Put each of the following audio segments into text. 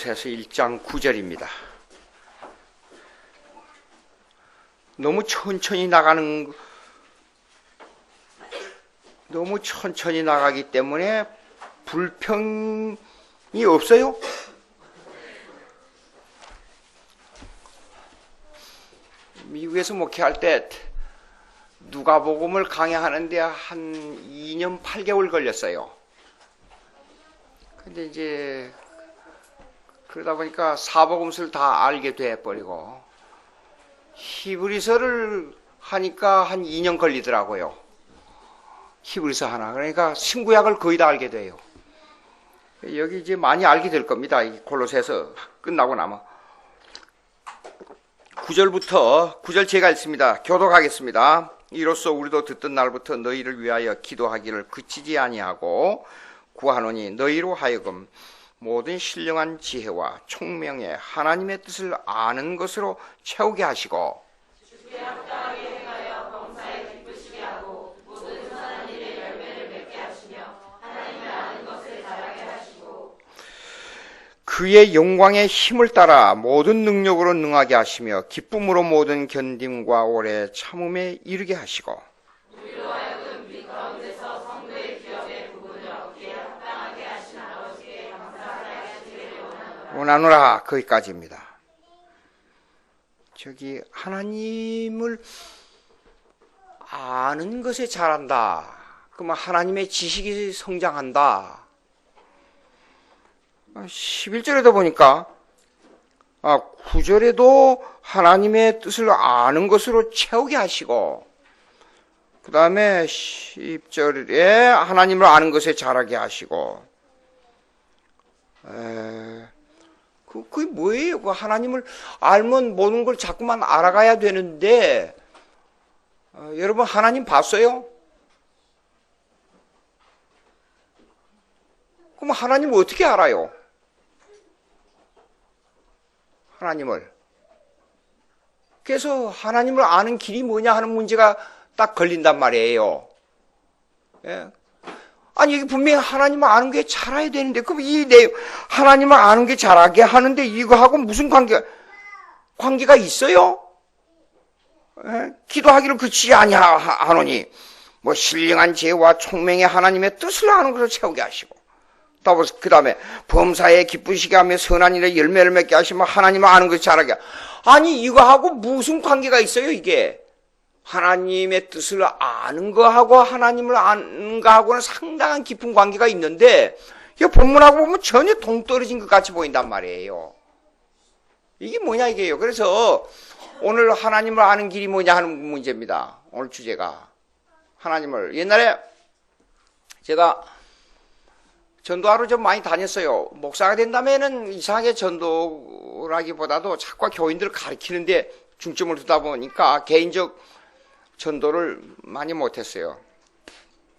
골로새서 1장 9절입니다. 너무 천천히 나가기 때문에 불평이 없어요. 미국에서 목회할 때 누가복음을 강의하는데 한 2년 8개월 걸렸어요. 근데 이제 그러다 보니까 사복음서를 다 알게 돼버리고 히브리서를 하니까 한 2년 걸리더라고요. 히브리서 하나. 그러니까 신구약을 거의 다 알게 돼요. 여기 이제 많이 알게 될 겁니다. 이 골로새서 끝나고 나면. 9절 제가 읽습니다. 교독하겠습니다. 이로써 우리도 듣던 날부터 너희를 위하여 기도하기를 그치지 아니하고 구하노니 너희로 하여금 모든 신령한 지혜와 총명의 하나님의 뜻을 아는 것으로 채우게 하시고 주께 합당하게 행하여 범사에 기쁘시게 하고 모든 선한 일에 열매를 맺게 하시며 하나님을 아는 것을 잘하게 하시고 그의 영광의 힘을 따라 모든 능력으로 능하게 하시며 기쁨으로 모든 견딤과 오래 참음에 이르게 하시고 우리로 하여금 네 가운데서 성도의 기업의 부분을 얻기에 합당하게 하신 아버지께 감사하게 하시기를 원하노라. 거기까지입니다. 저기 하나님을 아는 것에 잘한다. 그러면 하나님의 지식이 성장한다. 11절에도 보니까 9절에도 하나님의 뜻을 아는 것으로 채우게 하시고 그 다음에 10절에 하나님을 아는 것에 잘하게 하시고 그게 뭐예요? 그 하나님을 알면 모든 걸 자꾸만 알아가야 되는데 여러분 하나님 봤어요? 그럼 하나님을 어떻게 알아요? 하나님을. 그래서 하나님을 아는 길이 뭐냐 하는 문제가 딱 걸린단 말이에요. 예. 아니, 이게 분명히 하나님을 아는 게 잘해야 되는데, 그럼 이 내용, 하나님을 아는 게 잘하게 하는데, 이거하고 무슨 관계가 있어요? 예? 기도하기를 그치지 아니하노니, 뭐, 신령한 지혜와 총명의 하나님의 뜻을 아는 것을 채우게 하시고, 그 다음에, 범사에 기쁘시게 하며 선한 일에 열매를 맺게 하시면 하나님을 아는 것을 잘하게 아니, 이거하고 무슨 관계가 있어요, 이게? 하나님의 뜻을 아는 거하고 하나님을 아는 거하고는 상당한 깊은 관계가 있는데 이 본문하고 보면 전혀 동떨어진 것 같이 보인단 말이에요. 이게 뭐냐 이게요. 그래서 오늘 하나님을 아는 길이 뭐냐 하는 문제입니다. 오늘 주제가 하나님을. 옛날에 제가 전도하러 좀 많이 다녔어요. 목사가 된 다음에는 이상하게 전도라기보다도 자꾸 교인들을 가르치는데 중점을 두다 보니까 개인적 전도를 많이 못했어요.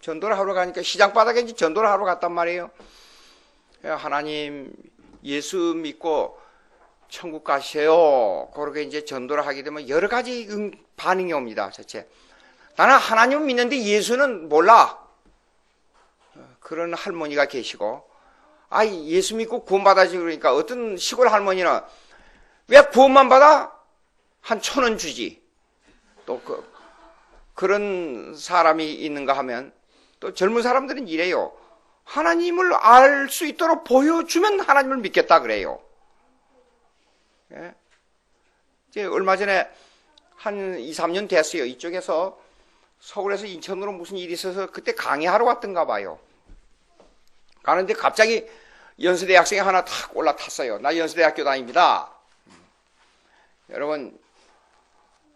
전도를 하러 가니까 시장 바닥에 이제 전도를 하러 갔단 말이에요. 하나님 예수 믿고 천국 가세요. 그렇게 이제 전도를 하게 되면 여러 가지 반응이 옵니다. 자체 나는 하나님을 믿는데 예수는 몰라. 그런 할머니가 계시고, 예수 믿고 구원받아지 그러니까 어떤 시골 할머니는 왜 구원만 받아? 한 1,000원 주지. 또 그런 사람이 있는가 하면 또 젊은 사람들은 이래요. 하나님을 알 수 있도록 보여주면 하나님을 믿겠다 그래요. 예? 이제 얼마 전에 한 2, 3년 됐어요. 이쪽에서 서울에서 인천으로 무슨 일이 있어서 그때 강의하러 왔던가 봐요. 가는데 갑자기 연세대 학생이 하나 탁 올라탔어요. 나 연세대학교 다닙니다. 여러분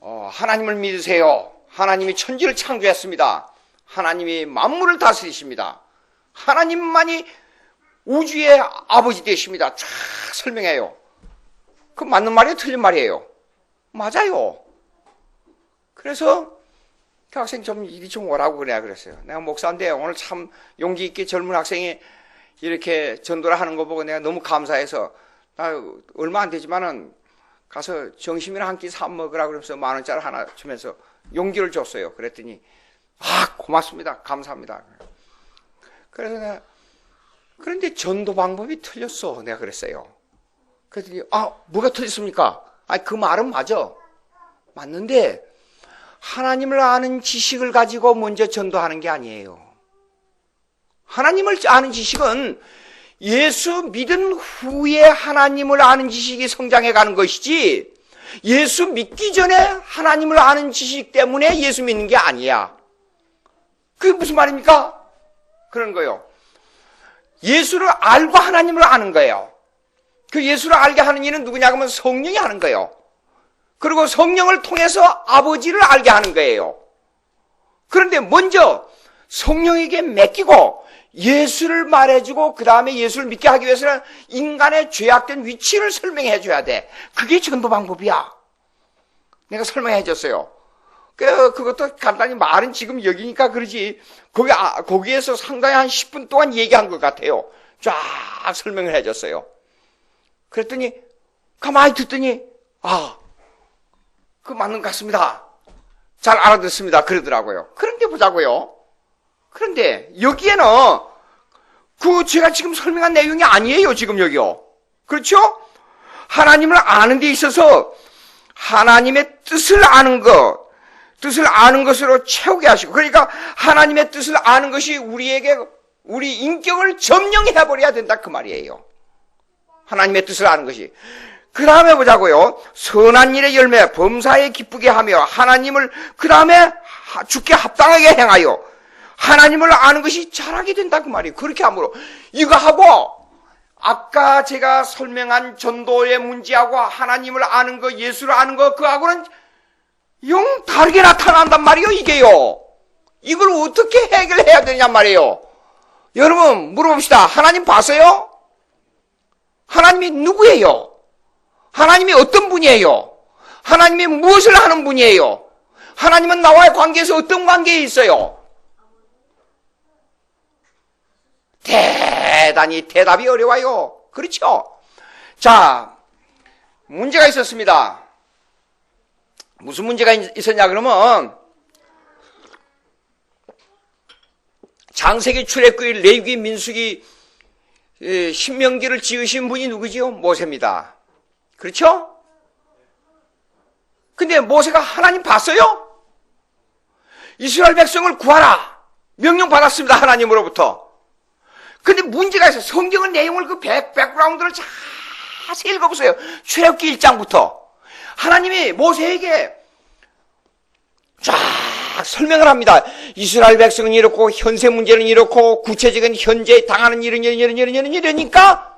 하나님을 믿으세요. 하나님이 천지를 창조했습니다. 하나님이 만물을 다스리십니다. 하나님만이 우주의 아버지 되십니다. 쫙 설명해요. 그 맞는 말이에요? 틀린 말이에요? 맞아요. 그래서 그 학생 좀 이리 좀 오라고 그래야 그랬어요. 내가 목사인데 오늘 참 용기 있게 젊은 학생이 이렇게 전도를 하는 거 보고 내가 너무 감사해서 나 얼마 안 되지만은 가서 점심이나 한 끼 사 먹으라 그러면서 10,000원짜리 하나 주면서 용기를 줬어요. 그랬더니 고맙습니다. 감사합니다. 그래서 내가 그런데 전도 방법이 틀렸어. 내가 그랬어요. 그랬더니, 뭐가 터졌습니까? 그 말은 맞아. 맞는데, 하나님을 아는 지식을 가지고 먼저 전도하는 게 아니에요. 하나님을 아는 지식은 예수 믿은 후에 하나님을 아는 지식이 성장해 가는 것이지, 예수 믿기 전에 하나님을 아는 지식 때문에 예수 믿는 게 아니야. 그게 무슨 말입니까? 그런 거예요. 예수를 알고 하나님을 아는 거예요. 그 예수를 알게 하는 일은 누구냐 하면 성령이 하는 거예요. 그리고 성령을 통해서 아버지를 알게 하는 거예요. 그런데 먼저 성령에게 맡기고 예수를 말해주고 그 다음에 예수를 믿게 하기 위해서는 인간의 죄악된 위치를 설명해 줘야 돼. 그게 전도 방법이야. 내가 설명해 줬어요. 그것도 간단히 말은 지금 여기니까 그러지, 거기에서 상당히 한 10분 동안 얘기한 것 같아요. 쫙 설명을 해 줬어요. 그랬더니 가만히 듣더니 그거 맞는 것 같습니다. 잘 알아듣습니다. 그러더라고요. 그런데 보자고요. 그런데 여기에는 제가 지금 설명한 내용이 아니에요. 지금 여기요. 그렇죠? 하나님을 아는 데 있어서 하나님의 뜻을 아는 것으로 채우게 하시고, 그러니까 하나님의 뜻을 아는 것이 우리 인격을 점령해버려야 된다 그 말이에요. 하나님의 뜻을 아는 것이. 그 다음에 보자고요. 선한 일의 열매, 범사에 기쁘게 하며 하나님을 그 다음에 주께 합당하게 행하여 하나님을 아는 것이 잘하게 된다 그 말이에요. 그렇게 함으로 이거 하고 아까 제가 설명한 전도의 문제하고 하나님을 아는 거, 예수를 아는 거, 그하고는 영 다르게 나타난단 말이에요. 이게요. 이걸 어떻게 해결해야 되냐 말이에요. 여러분 물어봅시다. 하나님 봤어요? 하나님이 누구예요? 하나님이 어떤 분이에요? 하나님이 무엇을 하는 분이에요? 하나님은 나와의 관계에서 어떤 관계에 있어요? 대단히 대답이 어려워요. 그렇죠? 자, 문제가 있었습니다. 무슨 문제가 있었냐 그러면 창세기, 출애굽기, 레위기, 민수기, 신명기를 지으신 분이 누구지요? 모세입니다. 그렇죠? 근데 모세가 하나님 봤어요? 이스라엘 백성을 구하라 명령 받았습니다. 하나님으로부터. 근데 문제가 있어요. 성경의 내용을 백그라운드를 자세히 읽어보세요. 출애굽기 1장부터 하나님이 모세에게 쫙 설명을 합니다. 이스라엘 백성은 이렇고 현세 문제는 이렇고 구체적인 현재 당하는 일은 이러니까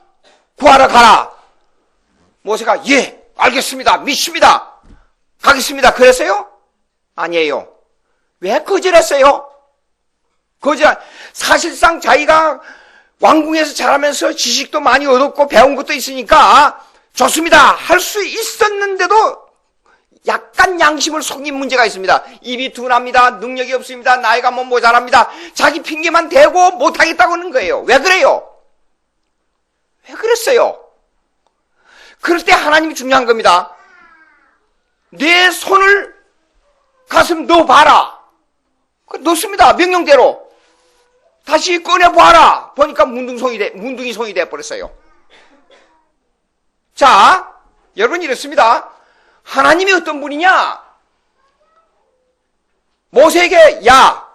구하러 가라. 모세가 예 알겠습니다. 믿습니다. 가겠습니다. 그랬어요? 아니에요. 왜 거절했어요? 사실상 자기가 왕궁에서 자라면서 지식도 많이 얻었고 배운 것도 있으니까 좋습니다. 할 수 있었는데도 약간 양심을 속인 문제가 있습니다. 입이 둔합니다. 능력이 없습니다. 나이가 모자랍니다. 자기 핑계만 대고 못하겠다고 하는 거예요. 왜 그래요? 왜 그랬어요? 그럴 때 하나님이 중요한 겁니다. 내 손을 가슴 넣어봐라. 넣습니다. 명령대로. 다시 꺼내봐라. 보니까 문둥이 손이 돼버렸어요. 자, 여러분 이렇습니다. 하나님이 어떤 분이냐? 모세에게 야,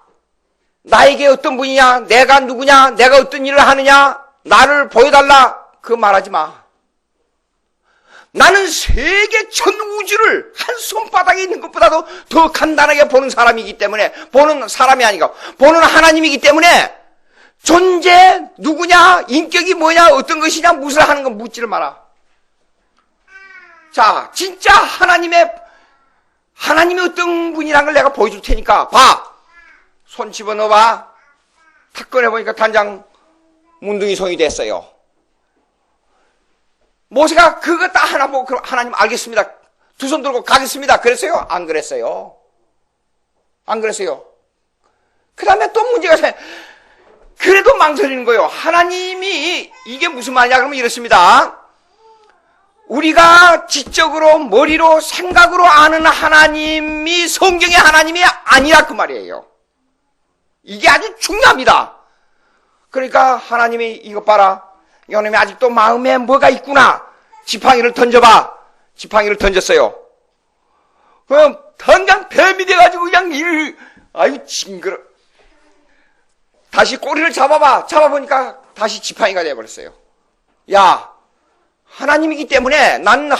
나에게 어떤 분이냐? 내가 누구냐? 내가 어떤 일을 하느냐? 나를 보여달라. 그거 말하지 마. 나는 세계 전 우주를 한 손바닥에 있는 것보다도 더 간단하게 보는 사람이기 때문에, 보는 사람이 아니고 보는 하나님이기 때문에 존재 누구냐, 인격이 뭐냐, 어떤 것이냐, 무엇을 하는 건 묻지를 마라. 자, 진짜 하나님이 어떤 분이라는 걸 내가 보여줄 테니까 봐. 손 집어넣어봐. 탁 꺼내보니까 단장 문둥이 손이 됐어요. 모세가 그거 딱 하나 보고 하나님 알겠습니다. 두 손 들고 가겠습니다. 그랬어요? 안 그랬어요. 안 그랬어요. 그 다음에 또 문제가 있어요. 그래도 망설이는 거예요. 하나님이 이게 무슨 말이냐 그러면 이렇습니다. 우리가 지적으로 머리로 생각으로 아는 하나님이 성경의 하나님이 아니라 그 말이에요. 이게 아주 중요합니다. 그러니까 하나님이 이것 봐라. 이놈이 아직도 마음에 뭐가 있구나. 지팡이를 던져봐. 지팡이를 던졌어요. 그럼 당장 뱀이 돼가지고 그냥 아유 징그러. 다시 꼬리를 잡아봐. 잡아보니까 다시 지팡이가 돼버렸어요. 야, 하나님이기 때문에 난 너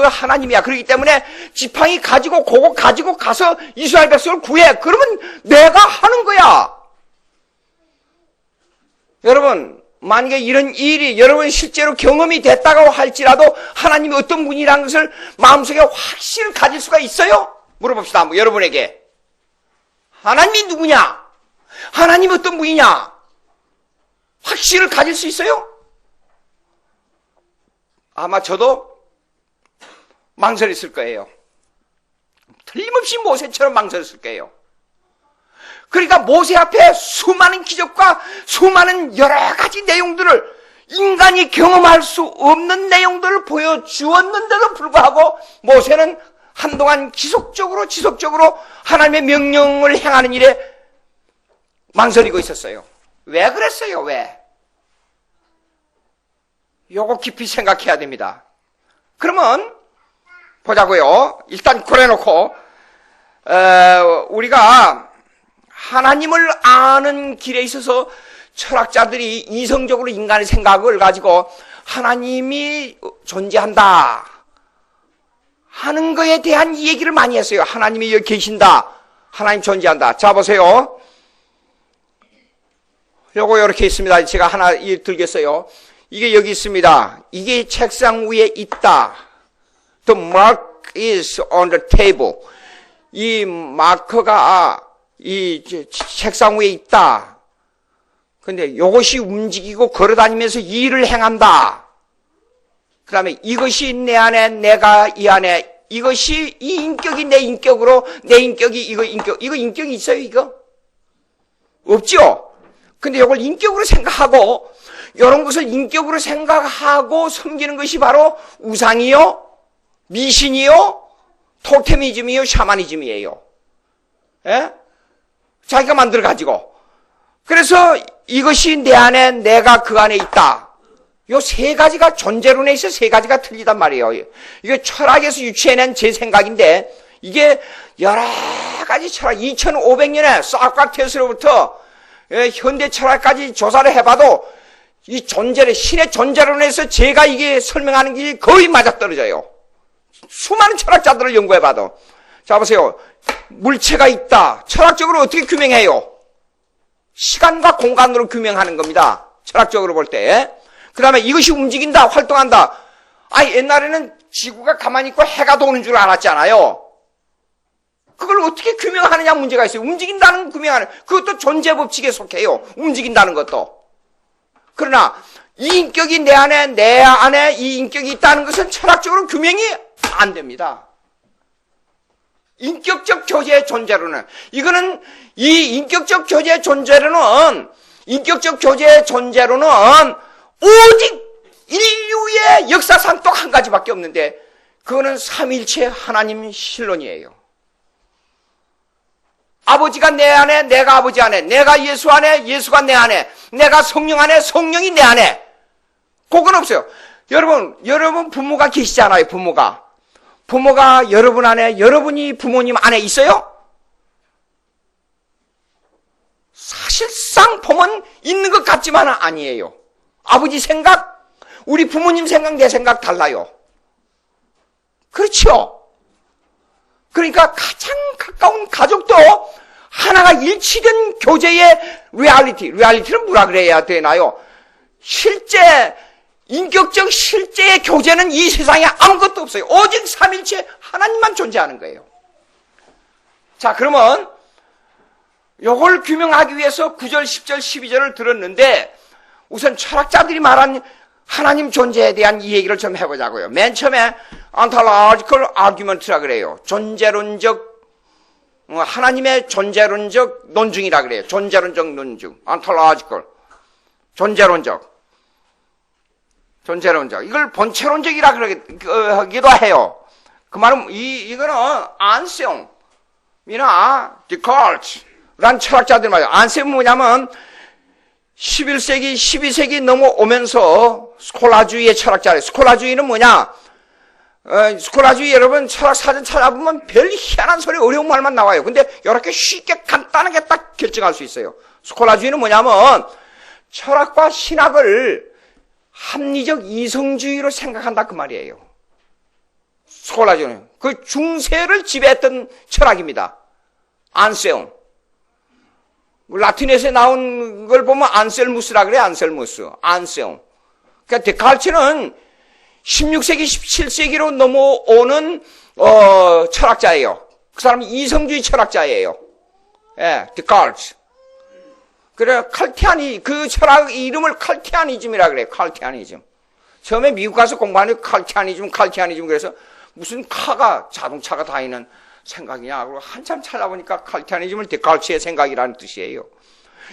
하나님이야. 그렇기 때문에 지팡이 가지고 그거 가지고 가서 이스라엘 백성을 구해. 그러면 내가 하는 거야. 여러분, 만약에 이런 일이 여러분 실제로 경험이 됐다고 할지라도 하나님이 어떤 분이라는 것을 마음속에 확신을 가질 수가 있어요? 물어봅시다. 한번 여러분에게. 하나님이 누구냐? 하나님이 어떤 분이냐? 확신을 가질 수 있어요? 아마 저도 망설였을 거예요. 틀림없이 모세처럼 망설였을 거예요. 그러니까 모세 앞에 수많은 기적과 수많은 여러 가지 내용들을 인간이 경험할 수 없는 내용들을 보여주었는데도 불구하고 모세는 한동안 지속적으로 하나님의 명령을 행하는 일에 망설이고 있었어요. 왜 그랬어요? 왜? 요거 깊이 생각해야 됩니다. 그러면 보자고요. 일단 그래놓고 우리가 하나님을 아는 길에 있어서 철학자들이 이성적으로 인간의 생각을 가지고 하나님이 존재한다 하는 거에 대한 얘기를 많이 했어요. 하나님이 여기 계신다. 하나님 존재한다. 자, 보세요. 요거 이렇게 있습니다. 제가 하나 들겠어요. 이게 여기 있습니다. 이게 책상 위에 있다. The mark is on the table. 이 마커가 이 책상 위에 있다. 근데 이것이 움직이고 걸어다니면서 일을 행한다. 그 다음에 이것이 내 안에, 내가 이 안에, 이것이 이 인격이 내 인격으로, 내 인격이 이거 인격이 있어요, 이거? 없죠? 근데 이걸 인격으로 생각하고, 이런 것을 인격으로 생각하고 섬기는 것이 바로 우상이요, 미신이요, 토테미즘이요, 샤머니즘이에요. 예? 자기가 만들어가지고. 그래서 이것이 내 안에, 내가 그 안에 있다. 요 세 가지가 존재론에서 세 가지가 틀리단 말이에요. 이게 철학에서 유추해낸 제 생각인데, 이게 여러 가지 철학, 2500년에 소크라테스로부터 현대 철학까지 조사를 해봐도 이 존재를, 신의 존재론에서 제가 이게 설명하는 게 거의 맞아떨어져요. 수많은 철학자들을 연구해봐도. 자, 보세요. 물체가 있다. 철학적으로 어떻게 규명해요? 시간과 공간으로 규명하는 겁니다. 철학적으로 볼 때. 그 다음에 이것이 움직인다, 활동한다. 아니, 옛날에는 지구가 가만히 있고 해가 도는 줄 알았잖아요. 그걸 어떻게 규명하느냐 문제가 있어요. 움직인다는 규명하는, 그것도 존재 법칙에 속해요. 움직인다는 것도. 그러나, 이 인격이 내 안에 이 인격이 있다는 것은 철학적으로 규명이 안 됩니다. 인격적 교제의 존재로는, 이거는, 이 인격적 교제의 존재로는 오직 인류의 역사상 또 한 가지밖에 없는데 그거는 삼위일체 하나님 신론이에요. 아버지가 내 안에, 내가 아버지 안에, 내가 예수 안에, 예수가 내 안에, 내가 성령 안에, 성령이 내 안에. 그건 없어요. 여러분 부모가 계시잖아요. 부모가 여러분 안에, 여러분이 부모님 안에 있어요? 사실상 보면 있는 것 같지만은 아니에요. 아버지 생각, 우리 부모님 생각, 내 생각 달라요. 그렇죠? 그러니까 가장 가까운 가족도 하나가 일치된 교제의 리얼리티는 뭐라 그래야 되나요? 인격적 실제의 교제는 이 세상에 아무것도 없어요. 오직 삼일체 하나님만 존재하는 거예요. 자, 그러면 요걸 규명하기 위해서 9절, 10절, 12절을 들었는데 우선 철학자들이 말한 하나님 존재에 대한 이 얘기를 좀 해보자고요. 맨 처음에 ontological argument라 그래요. 하나님의 존재론적 논증이라 그래요. 존재론적 논증. ontological. 존재론적. 이걸 본체론적이라 그러기도 해요. 그 말은 이거는 안세옹이나 디콜트란 철학자들 말이에요. 안세옹은 뭐냐면 11세기, 12세기 넘어오면서 스콜라주의의 철학자래. 스콜라주의는 뭐냐? 스콜라주의 여러분 철학 사전 찾아보면 별 희한한 소리 어려운 말만 나와요. 근데 이렇게 쉽게 간단하게 딱 결정할 수 있어요. 스콜라주의는 뭐냐면 철학과 신학을 합리적 이성주의로 생각한다 그 말이에요. 스콜라주의는 그 중세를 지배했던 철학입니다. 안세움. 라틴에서 나온 걸 보면 안셀무스라 그래. 안셀무스. 안세움. 그러니까 데카르트는 16세기, 17세기로 넘어오는 철학자예요. 그 사람이 이성주의 철학자예요. 예, 데카르트. 그래, 칼티아니, 그 철학 이름을 칼티아니즘이라 그래요. 칼티아니즘. 처음에 미국 가서 공부하는 칼티아니즘 그래서 무슨 카가 자동차가 다니는 생각이냐. 그리고 한참 찾아보니까 칼티아니즘을 데카르트의 생각이라는 뜻이에요.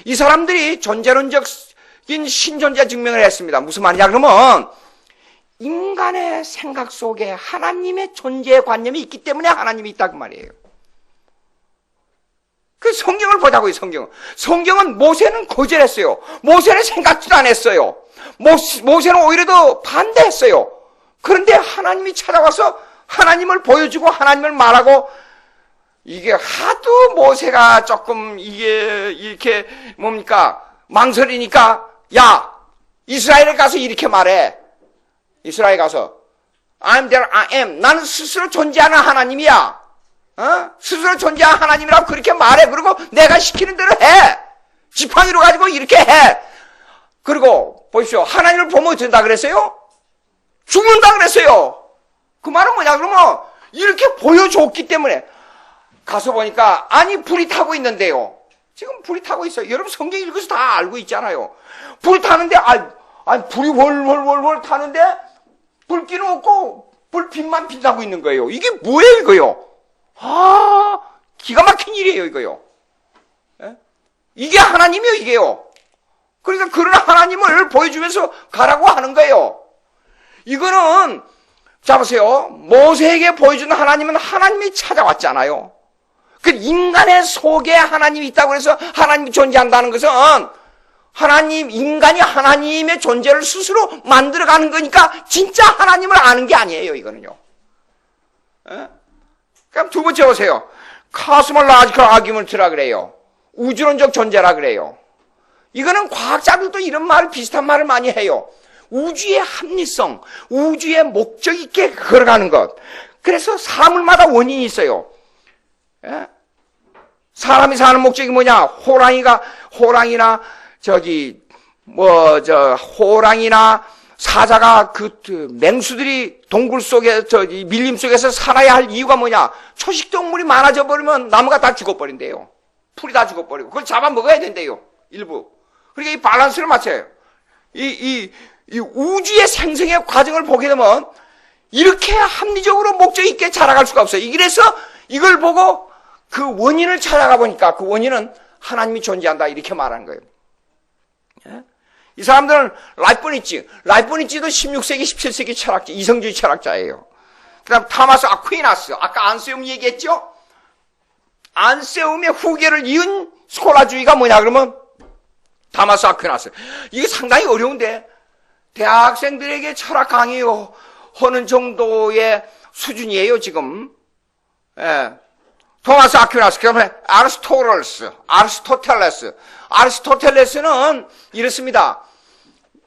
이 사람들이 존재론적인 신존재 증명을 했습니다. 무슨 말이냐 그러면 인간의 생각 속에 하나님의 존재 관념이 있기 때문에 하나님이 있다 그 말이에요. 그 성경을 보자고요. 성경은 모세는 거절했어요. 모세는 생각지도 안 했어요. 모세는 오히려 더 반대했어요. 그런데 하나님이 찾아와서 하나님을 보여주고 하나님을 말하고 이게 하도 모세가 조금 이게 이렇게 뭡니까 망설이니까 야 이스라엘에 가서 이렇게 말해. 이스라엘 가서 I'm there I am. 나는 스스로 존재하는 하나님이야. 스스로 존재하는 하나님이라고 그렇게 말해. 그리고 내가 시키는 대로 해. 지팡이로 가지고 이렇게 해. 그리고 보십시오. 하나님을 보면 어떻게 된다 그랬어요? 죽는다 그랬어요. 그 말은 뭐냐 그러면 이렇게 보여줬기 때문에 가서 보니까 아니 불이 타고 있는데요. 지금 불이 타고 있어요. 여러분 성경 읽어서 다 알고 있잖아요. 불이 타는데 아니 불이 월월월월 타는데 불기는 없고 불빛만 빛나고 있는 거예요. 이게 뭐예요 이거요? 기가 막힌 일이에요 이거요. 예? 이게 하나님이요 이게요. 그러니까 그런 하나님을 보여주면서 가라고 하는 거예요. 이거는 자 보세요. 모세에게 보여준 하나님은 하나님이 찾아왔잖아요. 그 인간의 속에 하나님이 있다고 해서 하나님이 존재한다는 것은 인간이 하나님의 존재를 스스로 만들어가는 거니까 진짜 하나님을 아는 게 아니에요, 이거는요. 예? 그럼 두 번째 보세요. 카스몰로지컬 아규먼트라 그래요. 우주론적 존재라 그래요. 이거는 과학자들도 이런 말, 비슷한 말을 많이 해요. 우주의 합리성, 우주의 목적 있게 걸어가는 것. 그래서 사물마다 원인이 있어요. 예? 사람이 사는 목적이 뭐냐? 호랑이나 호랑이나 사자가 맹수들이 동굴 속에 밀림 속에서 살아야 할 이유가 뭐냐? 초식동물이 많아져 버리면 나무가 다 죽어버린대요. 풀이 다 죽어버리고 그걸 잡아 먹어야 된대요. 일부. 그러니까 이 밸런스를 맞춰요. 이 우주의 생성의 과정을 보게 되면 이렇게 합리적으로 목적 있게 자라갈 수가 없어요. 이래서 이걸 보고 그 원인을 찾아가 보니까 그 원인은 하나님이 존재한다 이렇게 말하는 거예요. 예? 이 사람들은 라이프니츠도 16세기 17세기 철학자, 이성주의 철학자예요. 그 다음 타마스 아퀴나스, 아까 안세움 얘기했죠? 안세움의 후계를 이은 스콜라주의가 뭐냐 그러면 타마스 아퀴나스. 이게 상당히 어려운데 대학생들에게 철학 강의하는 정도의 수준이에요 지금. 예. 토마스 아퀴나스, 그다음에 아리스토텔레스는 이렇습니다.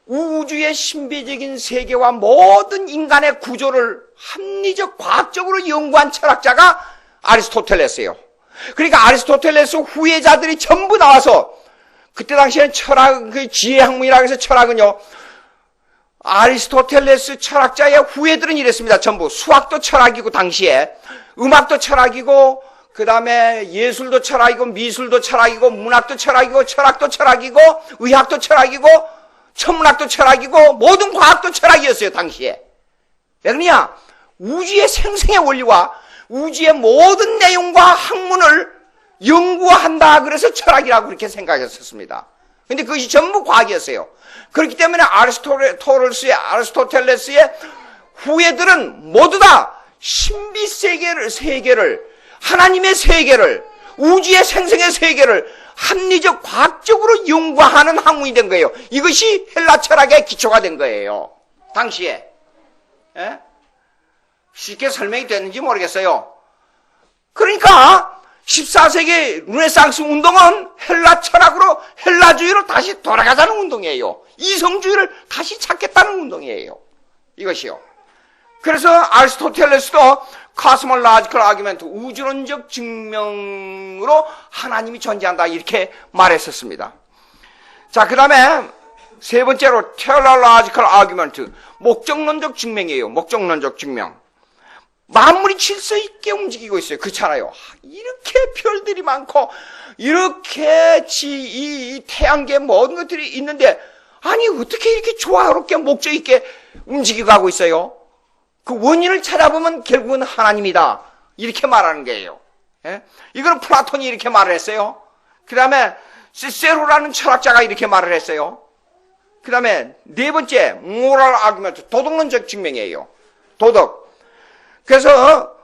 우주의 신비적인 세계와 모든 인간의 구조를 합리적 과학적으로 연구한 철학자가 아리스토텔레스예요. 그러니까 아리스토텔레스 후예자들이 전부 나와서 그때 당시에는 그 지혜 학문이라고 해서 철학은요. 아리스토텔레스 철학자의 후예들은 이랬습니다. 전부 수학도 철학이고 당시에 음악도 철학이고 그 다음에 예술도 철학이고 미술도 철학이고 문학도 철학이고 철학도 철학이고 의학도 철학이고 천문학도 철학이고 모든 과학도 철학이었어요 당시에. 왜 그러냐? 우주의 생성의 원리와 우주의 모든 내용과 학문을 연구한다 그래서 철학이라고 그렇게 생각했었습니다. 근데 그것이 전부 과학이었어요. 그렇기 때문에 아리스토텔레스의 후예들은 모두 다 신비 세계를 하나님의 세계를 우주의 생성의 세계를 합리적 과학적으로 연구하는 학문이 된 거예요. 이것이 헬라 철학의 기초가 된 거예요. 당시에. 예? 쉽게 설명이 됐는지 모르겠어요. 그러니까 14세기 르네상스 운동은 헬라 철학으로 헬라주의로 다시 돌아가자는 운동이에요. 이성주의를 다시 찾겠다는 운동이에요. 이것이요. 그래서 아리스토텔레스도 카스몰라지컬 아규멘트, 우주론적 증명으로 하나님이 존재한다 이렇게 말했었습니다. 자, 그 다음에 세 번째로 텔레올로지컬 아규멘트, 목적론적 증명이에요. 목적론적 증명. 만물이 질서 있게 움직이고 있어요. 그렇잖아요. 이렇게 별들이 많고 이렇게 이 태양계 모든 것들이 있는데 아니 어떻게 이렇게 조화롭게 목적 있게 움직이고 가고 있어요? 그 원인을 찾아보면 결국은 하나님이다. 이렇게 말하는 거예요. 예? 이거는 플라톤이 이렇게 말을 했어요. 그 다음에 시세로라는 철학자가 이렇게 말을 했어요. 그 다음에 네 번째 모럴 아규멘트, 도덕론적 증명이에요. 도덕. 그래서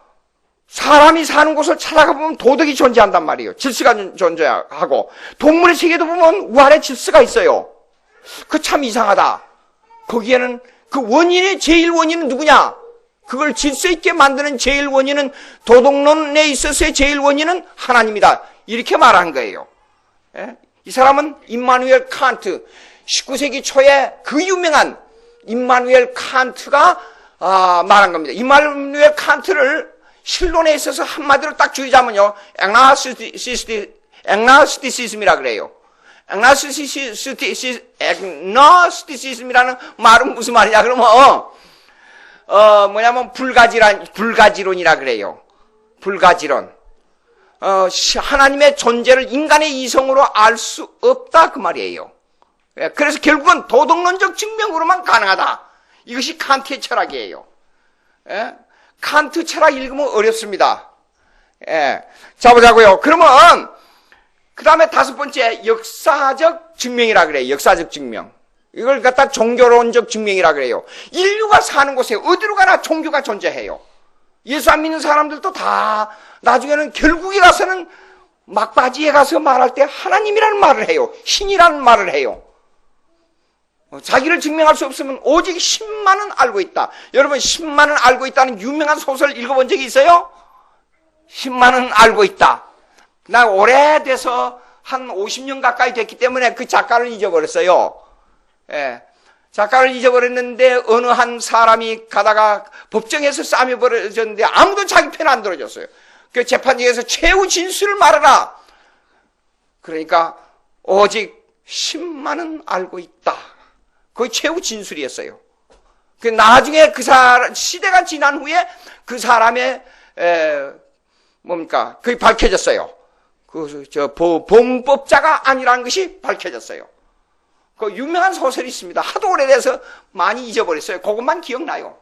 사람이 사는 곳을 찾아가 보면 도덕이 존재한단 말이에요. 질서가 존재하고 동물의 세계도 보면 우한의 질서가 있어요. 그 참 이상하다. 거기에는 그 원인의 제일 원인은 누구냐? 그걸 질서 있게 만드는 제일 원인은 도덕론에 있어서의 제일 원인은 하나님이다. 이렇게 말한 거예요. 예? 이 사람은 임마누엘 칸트, 19세기 초에 그 유명한 임마누엘 칸트가 말한 겁니다. 임마누엘 칸트를 실론에 있어서 한마디로 딱 줄이자면요, 앵나스티시즘이라 그래요. 앵나스티시즘이라는 말은 무슨 말이냐 그러면 뭐냐면 불가지론이라 그래요. 불가지론. 하나님의 존재를 인간의 이성으로 알 수 없다 그 말이에요. 그래서 결국은 도덕론적 증명으로만 가능하다. 이것이 칸트의 철학이에요. 예? 칸트 철학 읽으면 어렵습니다. 예. 자, 보자고요. 그러면 그 다음에 다섯 번째 역사적 증명이라 그래요. 역사적 증명. 이걸 갖다 종교론적 증명이라 그래요. 인류가 사는 곳에 어디로 가나 종교가 존재해요. 예수 안 믿는 사람들도 다 나중에는 결국에 가서는 막바지에 가서 말할 때 하나님이라는 말을 해요. 신이라는 말을 해요. 자기를 증명할 수 없으면 오직 신만은 알고 있다. 여러분, 신만은 알고 있다는 유명한 소설 읽어본 적이 있어요? 신만은 알고 있다. 나 오래돼서 한 50년 가까이 됐기 때문에 그 작가를 잊어버렸어요. 예. 작가를 잊어버렸는데 어느 한 사람이 가다가 법정에서 싸움이 벌어졌는데 아무도 자기 편 안 들어줬어요. 그 재판장에서 최후 진술을 말하라. 그러니까 오직 신만은 알고 있다. 그게 최후 진술이었어요. 그 나중에 그 사람 시대가 지난 후에 그 사람의 뭡니까? 그게 밝혀졌어요. 범법자가 아니라는 것이 밝혀졌어요. 그 유명한 소설이 있습니다. 하도 오래돼서 많이 잊어버렸어요. 그것만 기억나요.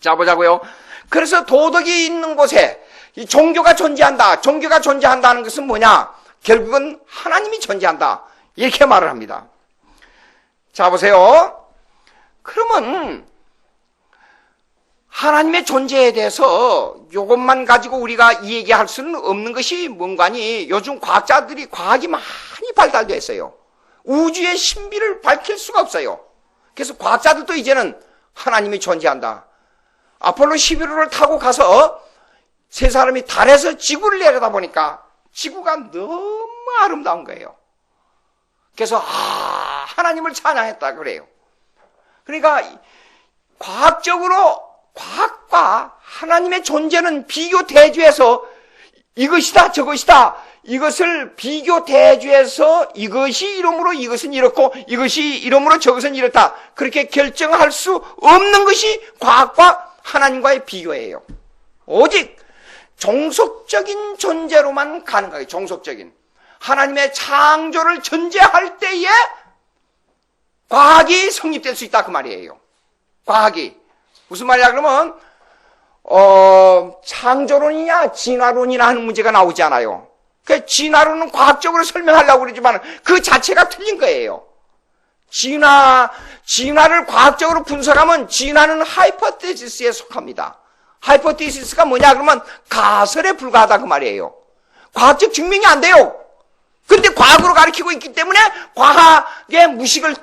자, 보자고요. 그래서 도덕이 있는 곳에 이 종교가 존재한다. 종교가 존재한다는 것은 뭐냐? 결국은 하나님이 존재한다. 이렇게 말을 합니다. 자, 보세요. 그러면 하나님의 존재에 대해서 이것만 가지고 우리가 이 얘기할 수는 없는 것이 뭔가니 요즘 과학이 많이 발달되어 있어요. 우주의 신비를 밝힐 수가 없어요. 그래서 과학자들도 이제는 하나님이 존재한다. 아폴로 11호를 타고 가서 세 사람이 달에서 지구를 내려다보니까 지구가 너무 아름다운 거예요. 그래서 하나님을 찬양했다 그래요. 그러니까 과학과 하나님의 존재는 비교 대조해서 이것이다 저것이다 이것을 비교 대조해서 이것이 이러므로 이것은 이렇고 이것이 이러므로 저것은 이렇다 그렇게 결정할 수 없는 것이 과학과 하나님과의 비교예요. 오직 종속적인 존재로만 가능해요. 종속적인 하나님의 창조를 전제할 때에 과학이 성립될 수 있다 그 말이에요. 과학이 무슨 말이야 그러면 창조론이냐 진화론이냐 하는 문제가 나오지 않아요. 그 진화론은 과학적으로 설명하려고 그러지만 그 자체가 틀린 거예요. 진화를 과학적으로 분석하면 진화는 하이포테시스에 속합니다. 하이포테시스가 뭐냐 그러면 가설에 불과하다 그 말이에요. 과학적 증명이 안 돼요. 과학으로 가르치고 있기 때문에 과학의 무식을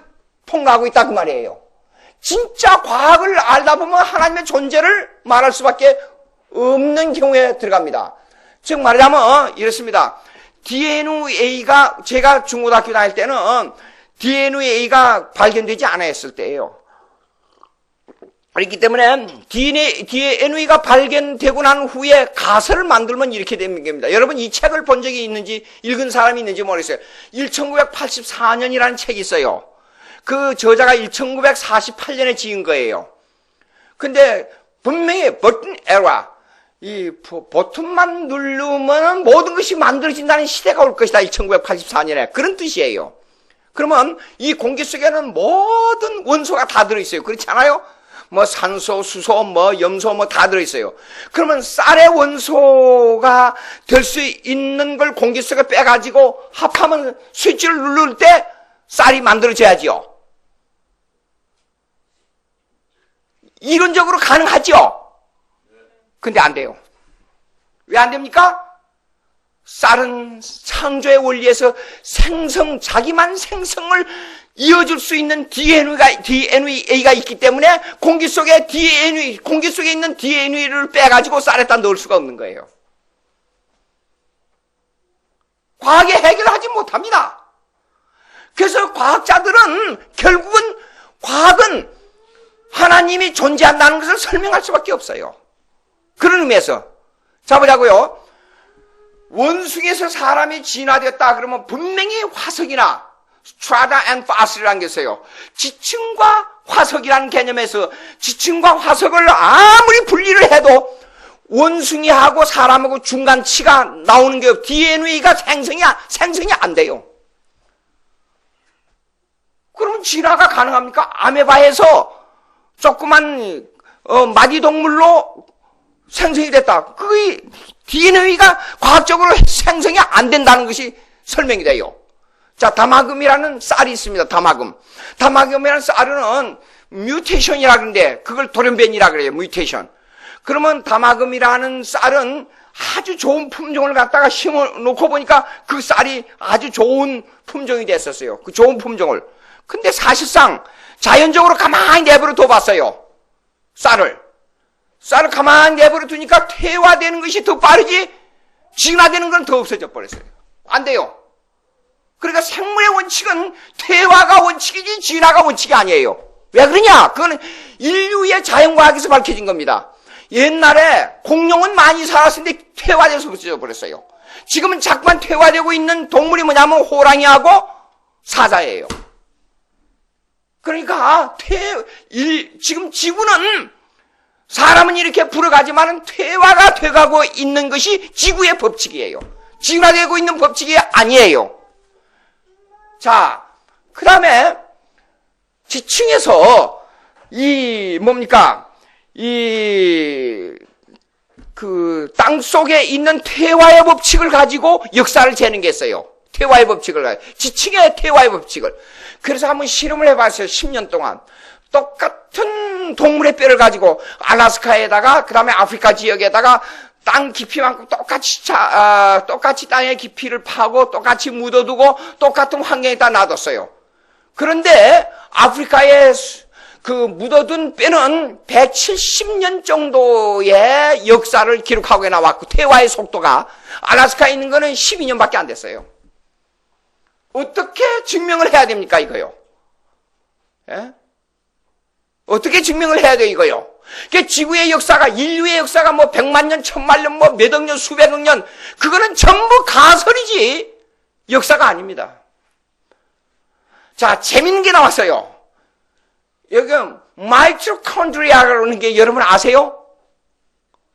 통과하고 있다 그 말이에요. 진짜 과학을 알다 보면 하나님의 존재를 말할 수밖에 없는 경우에 들어갑니다. 즉 말하자면 이렇습니다. DNA가 제가 중고등학교 다닐 때는 DNA가 발견되지 않았을 때예요. 그렇기 때문에 DNA가 발견되고 난 후에 가설을 만들면 이렇게 되는 겁니다. 여러분 이 책을 본 적이 있는지 읽은 사람이 있는지 모르겠어요. 1984년이라는 책이 있어요. 그 저자가 1948년에 지은 거예요. 근데 분명히 버튼 에라, 이 버튼만 누르면 모든 것이 만들어진다는 시대가 올 것이다. 1984년에 그런 뜻이에요. 그러면 이 공기 속에는 모든 원소가 다 들어있어요. 그렇지 않아요? 뭐 산소, 수소, 뭐 염소 뭐 다 들어있어요. 그러면 쌀의 원소가 될 수 있는 걸 공기 속에 빼가지고 합하면 스위치를 누를 때 쌀이 만들어져야지요. 이론적으로 가능하죠? 근데 안 돼요. 왜 안 됩니까? 쌀은 창조의 원리에서 자기만 생성을 이어줄 수 있는 DNA가 있기 때문에 공기 속에 있는 DNA를 빼가지고 쌀에다 넣을 수가 없는 거예요. 과학이 해결하지 못합니다. 그래서 과학자들은 결국은 과학은 하나님이 존재한다는 것을 설명할 수밖에 없어요. 그런 의미에서 자 보자고요. 원숭이에서 사람이 진화되었다 그러면 분명히 화석이나 스트라타 앤 파실이라는 게 있어요. 지층과 화석이라는 개념에서 지층과 화석을 아무리 분리를 해도 원숭이하고 사람하고 중간치가 나오는 게 DNA가 생성이 안 돼요. 그럼 진화가 가능합니까? 아메바에서 조그만 마디동물로 생성이 됐다. 그게 DNA가 과학적으로 생성이 안 된다는 것이 설명이 돼요. 자, 다마금이라는 쌀이 있습니다. 다마금이라는 쌀은 뮤테이션이라 그러는데 그걸 돌연변이라 그래요. 뮤테이션. 그러면 다마금이라는 쌀은 아주 좋은 품종을 갖다가 심어놓고 보니까 그 쌀이 아주 좋은 품종이 됐었어요. 그 좋은 품종을. 근데 사실상 자연적으로 가만히 내버려 둬봤어요. 쌀을 가만히 내버려 두니까 퇴화되는 것이 더 빠르지 진화되는 건 더 없어져 버렸어요. 안 돼요. 그러니까 생물의 원칙은 퇴화가 원칙이지 진화가 원칙이 아니에요. 왜 그러냐? 그거는 인류의 자연과학에서 밝혀진 겁니다. 옛날에 공룡은 많이 살았는데 퇴화돼서 없어져 버렸어요. 지금은 자꾸만 퇴화되고 있는 동물이 뭐냐면 호랑이하고 사자예요. 그러니까 지금 지구는 사람은 이렇게 불어가지만 퇴화가 돼가고 있는 것이 지구의 법칙이에요. 진화되고 있는 법칙이 아니에요. 자, 그 다음에 지층에서 땅 속에 있는 퇴화의 법칙을 가지고 역사를 재는 게 있어요. 퇴화의 법칙을 가지고. 지층의 퇴화의 법칙을. 그래서 한번 실험을 해봤어요. 10년 동안. 똑같은 동물의 뼈를 가지고 알래스카에다가 그 다음에 아프리카 지역에다가 땅 깊이만큼 똑같이 땅의 깊이를 파고 똑같이 묻어두고 똑같은 환경에다 놔뒀어요. 그런데 아프리카에 그 묻어둔 뼈는 170년 정도의 역사를 기록하고 나왔고 퇴화의 속도가 알래스카에 있는 거는 12년밖에 안 됐어요. 어떻게 증명을 해야 됩니까 이거요? 예? 어떻게 증명을 해야 돼요 이거요? 그러니까 지구의 역사가 인류의 역사가 뭐 100만 년, 1000만 년, 뭐 몇억 년, 수백억 년 그거는 전부 가설이지 역사가 아닙니다. 자, 재밌는 게 나왔어요. 여기 마이토콘드리아라는 게 여러분 아세요?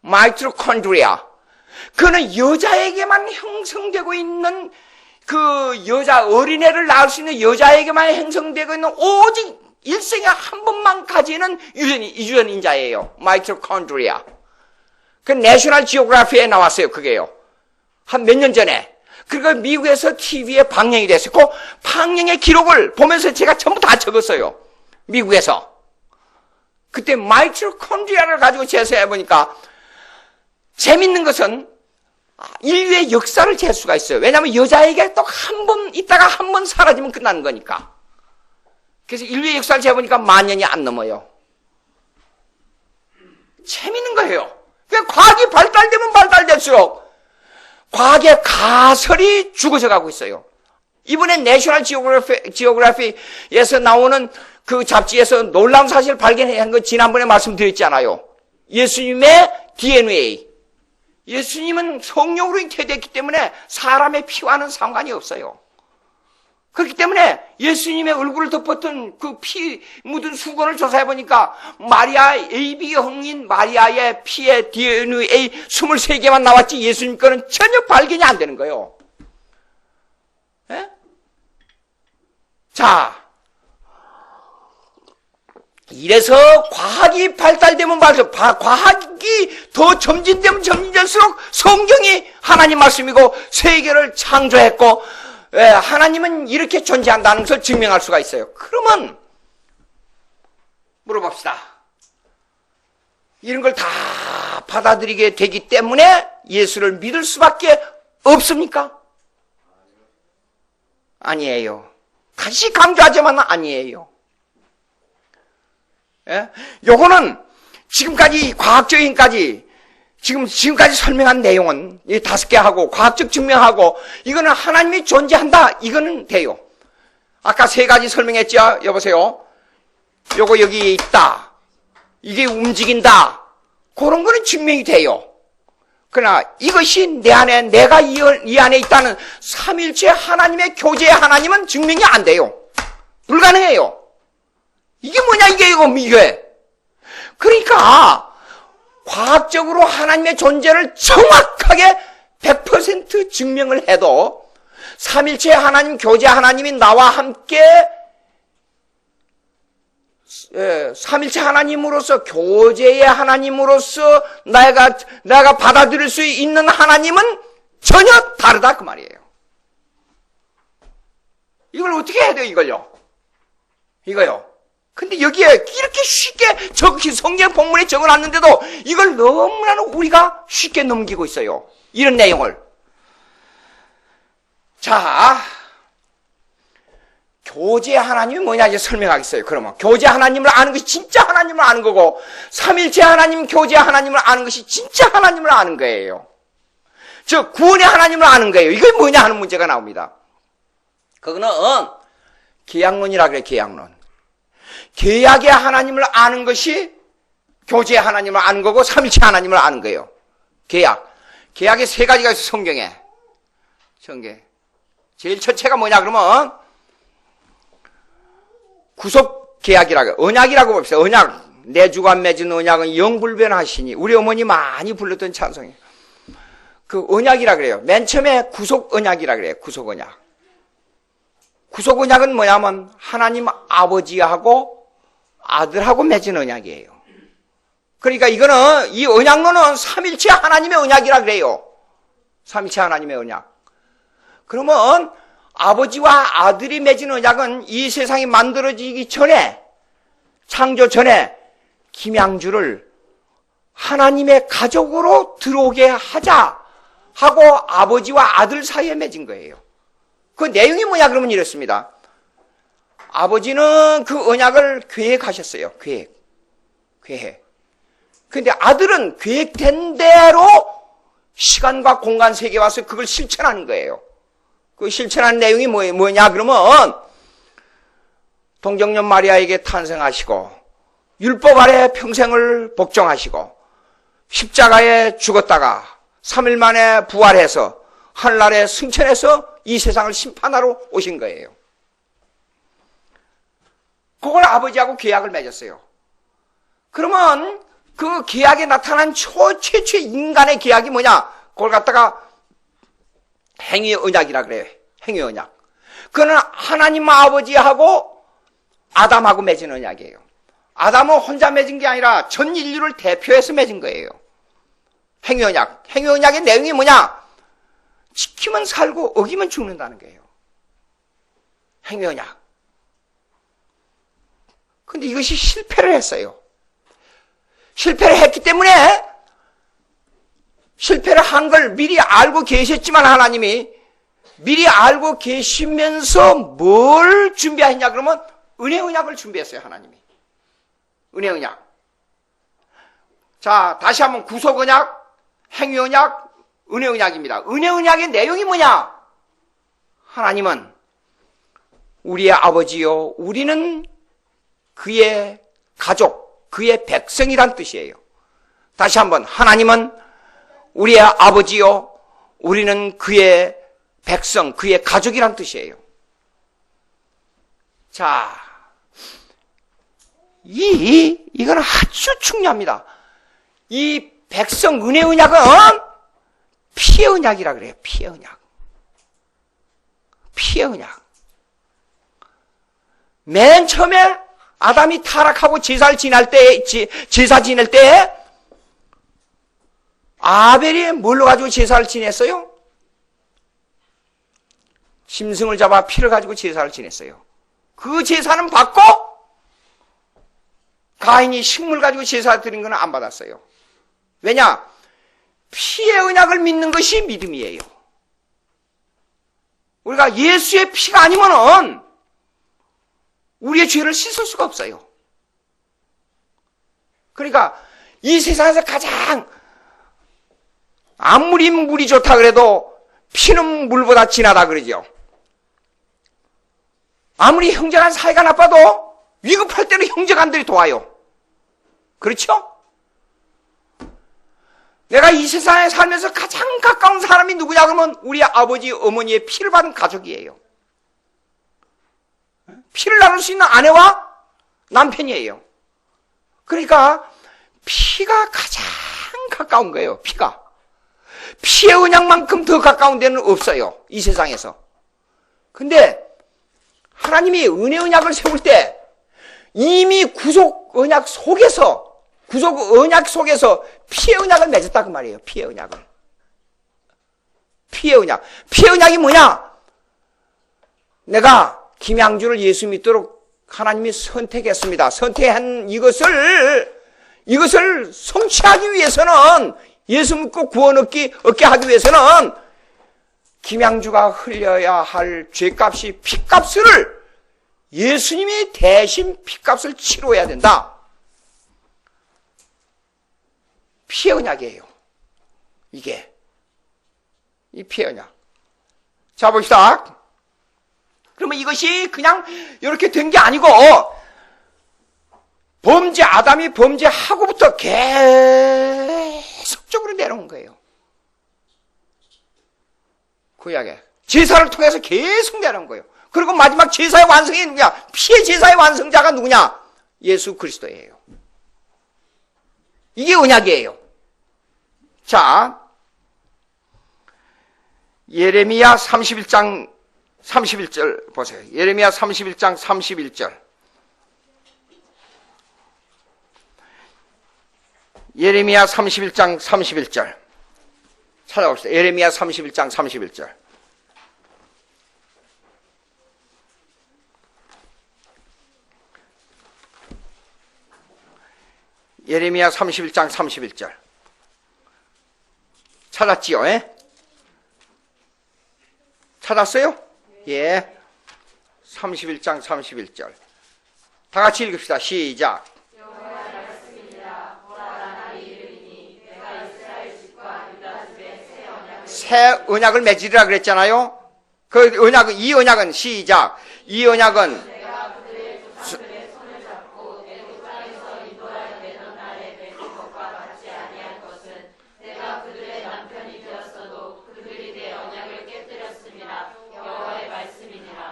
마이토콘드리아. 그거는 여자에게만 형성되고 있는 그 여자 어린애를 낳을 수 있는 여자에게만 형성되고 있는 오직 일생에 한 번만 가지는 유전인자예요. 마이토콘드리아. 그 내셔널 지오그래피에 나왔어요. 그게요. 한 몇 년 전에. 그리고 미국에서 TV에 방영이 됐어요. 그 방영의 기록을 보면서 제가 전부 다 적었어요. 미국에서. 그때 마이토콘드리아를 가지고 재서해 보니까 재밌는 것은 인류의 역사를 잴 수가 있어요. 왜냐하면 여자에게 또 한 번 있다가 한 번 사라지면 끝나는 거니까. 그래서 인류의 역사를 재보니까 10,000년이 안 넘어요. 재밌는 거예요. 그러니까 과학이 발달되면 발달될수록 과학의 가설이 죽어져 가고 있어요. 이번에 내셔널 지오그래피에서 나오는 그 잡지에서 놀라운 사실을 발견한 거 지난번에 말씀드렸잖아요. 예수님의 DNA. 예수님은 성령으로 잉태됐기 때문에 사람의 피와는 상관이 없어요. 그렇기 때문에 예수님의 얼굴을 덮었던 그 피 묻은 수건을 조사해 보니까 마리아 AB형인 마리아의 피의 DNA 23개만 나왔지 예수님 거는 전혀 발견이 안 되는 거예요. 예? 자, 이래서 과학이 발달되면 과학이 더 점진되면 점진될수록 성경이 하나님 말씀이고 세계를 창조했고 하나님은 이렇게 존재한다는 것을 증명할 수가 있어요. 그러면 물어봅시다. 이런 걸 다 받아들이게 되기 때문에 예수를 믿을 수밖에 없습니까? 아니에요. 다시 강조하지만 아니에요. 예? 요거는 지금까지 지금까지 설명한 내용은 이 5개 하고 과학적 증명하고 이거는 하나님이 존재한다 이거는 돼요. 아까 3가지 설명했죠. 여보세요. 요거 여기 있다. 이게 움직인다. 그런 거는 증명이 돼요. 그러나 이것이 내 안에 내가 이 안에 있다는 삼일체 하나님의 교제의 하나님은 증명이 안 돼요. 불가능해요. 이게 뭐냐 이게. 그러니까 과학적으로 하나님의 존재를 정확하게 100% 증명을 해도 삼일체 하나님, 교제 하나님이 나와 함께 삼일체 하나님으로서 교제의 하나님으로서 내가 받아들일 수 있는 하나님은 전혀 다르다 그 말이에요. 이걸 어떻게 해야 돼요 이거요. 근데 여기에 이렇게 쉽게 성경 본문에 적어놨는데도 이걸 너무나 우리가 쉽게 넘기고 있어요. 이런 내용을. 자, 교제 하나님이 뭐냐 이제 설명하겠어요. 그러면 교제 하나님을 아는 것이 진짜 하나님을 아는 거고 삼일체 하나님 교제 하나님을 아는 것이 진짜 하나님을 아는 거예요. 즉 구원의 하나님을 아는 거예요. 이게 뭐냐 하는 문제가 나옵니다. 그거는 계약론이라 그래요. 계약의 하나님을 아는 것이 교제의 하나님을 아는 거고 삼일체 하나님을 아는 거예요. 계약의 3가지가 있어요. 성경에. 제일 첫째가 뭐냐 그러면 구속계약이라고 언약이라고 봅시다. 언약. 내 주관 맺은 언약은 영불변하시니 우리 어머니 많이 불렀던 찬송이에요. 그 언약이라 그래요. 맨 처음에 구속 언약이라 그래요. 구속 언약은 뭐냐면 하나님 아버지하고 아들하고 맺은 언약이에요. 그러니까 이거는 이 언약론은 삼일체 하나님의 언약이라 그래요. 삼일체 하나님의 언약. 그러면 아버지와 아들이 맺은 언약은 이 세상이 만들어지기 전에 창조 전에 김양주를 하나님의 가족으로 들어오게 하자 하고 아버지와 아들 사이에 맺은 거예요. 그 내용이 뭐냐 그러면 이렇습니다. 아버지는 그 언약을 계획하셨어요. 계획. 근데 아들은 계획된 대로 시간과 공간 세계에 와서 그걸 실천하는 거예요. 그 실천하는 내용이 뭐냐 그러면 동정녀 마리아에게 탄생하시고 율법 아래 평생을 복종하시고 십자가에 죽었다가 3일 만에 부활해서 하늘나라에 승천해서 이 세상을 심판하러 오신 거예요. 그걸 아버지하고 계약을 맺었어요. 그러면 그 계약에 나타난 최초의 인간의 계약이 뭐냐? 그걸 갖다가 행위 언약이라 그래요. 행위 언약. 그거는 하나님 아버지하고 아담하고 맺은 언약이에요. 아담은 혼자 맺은 게 아니라 전 인류를 대표해서 맺은 거예요. 행위 언약. 행위 언약의 내용이 뭐냐? 지키면 살고 어기면 죽는다는 거예요. 행위 언약. 근데 이것이 실패를 했어요. 실패를 했기 때문에 실패를 한 걸 미리 알고 계셨지만 하나님이 미리 알고 계시면서 뭘 준비했냐 그러면 은혜 언약을 준비했어요. 하나님이. 은혜 언약. 자, 다시 한번 구속 언약, 행위 언약, 은혜 언약입니다. 은혜 언약의 내용이 뭐냐? 하나님은 우리의 아버지요, 우리는 그의 가족, 그의 백성이란 뜻이에요. 다시 한번, 하나님은 우리의 아버지요, 우리는 그의 백성, 그의 가족이란 뜻이에요. 자, 이건 아주 중요합니다. 이 백성 은혜 언약은 피의 언약이라 그래요. 피의 언약. 피의 언약. 맨 처음에 아담이 타락하고 제사 지낼 때 아벨이 뭘로 가지고 제사를 지냈어요? 짐승을 잡아 피를 가지고 제사를 지냈어요. 그 제사는 받고 가인이 식물 가지고 제사 드린 건 안 받았어요. 왜냐? 피의 언약을 믿는 것이 믿음이에요. 우리가 예수의 피가 아니면은 우리의 죄를 씻을 수가 없어요. 그러니까 이 세상에서 가장 아무리 물이 좋다 그래도 피는 물보다 진하다 그러죠. 아무리 형제간 사이가 나빠도 위급할 때는 형제간들이 도와요. 그렇죠? 내가 이 세상에 살면서 가장 가까운 사람이 누구냐 그러면 우리 아버지, 어머니의 피를 받은 가족이에요. 피를 나눌 수 있는 아내와 남편이에요. 그러니까 피가 가장 가까운 거예요. 피가. 피의 언약만큼 더 가까운 데는 없어요. 이 세상에서. 근데 하나님이 은혜 언약을 세울 때 이미 구속 언약 속에서 피의 언약을 맺었다 그 말이에요. 피의 언약을. 피의 언약. 피의 언약이 뭐냐? 내가 김양주를 예수 믿도록 하나님이 선택했습니다. 선택한 이것을 성취하기 위해서는, 예수 믿고 구원 얻게 하기 위해서는 김양주가 흘려야 할 죄값이 피값을, 예수님이 대신 피값을 치러야 된다. 피의 언약이에요. 이게. 이 피의 언약. 자, 봅시다. 그러면 이것이 그냥 이렇게 된 게 아니고, 아담이 범죄하고부터 계속적으로 내려온 거예요. 구약에. 제사를 통해서 계속 내려온 거예요. 그리고 마지막 제사의 완성이 누구냐? 피의 제사의 완성자가 누구냐? 예수 그리스도예요. 이게 언약이에요. 자, 예레미야 31장 31절 보세요. 예레미야 31장 31절. 예레미야 31장 31절. 찾아봅시다. 예레미야 31장 31절. 예레미야 31장 31절. 찾았지요? 예? 찾았어요? 예. 31장 31절. 다 같이 읽읍시다. 시작. 새 언약을 맺으리라 그랬잖아요. 그 언약은, 이 언약은 시작. 이 언약은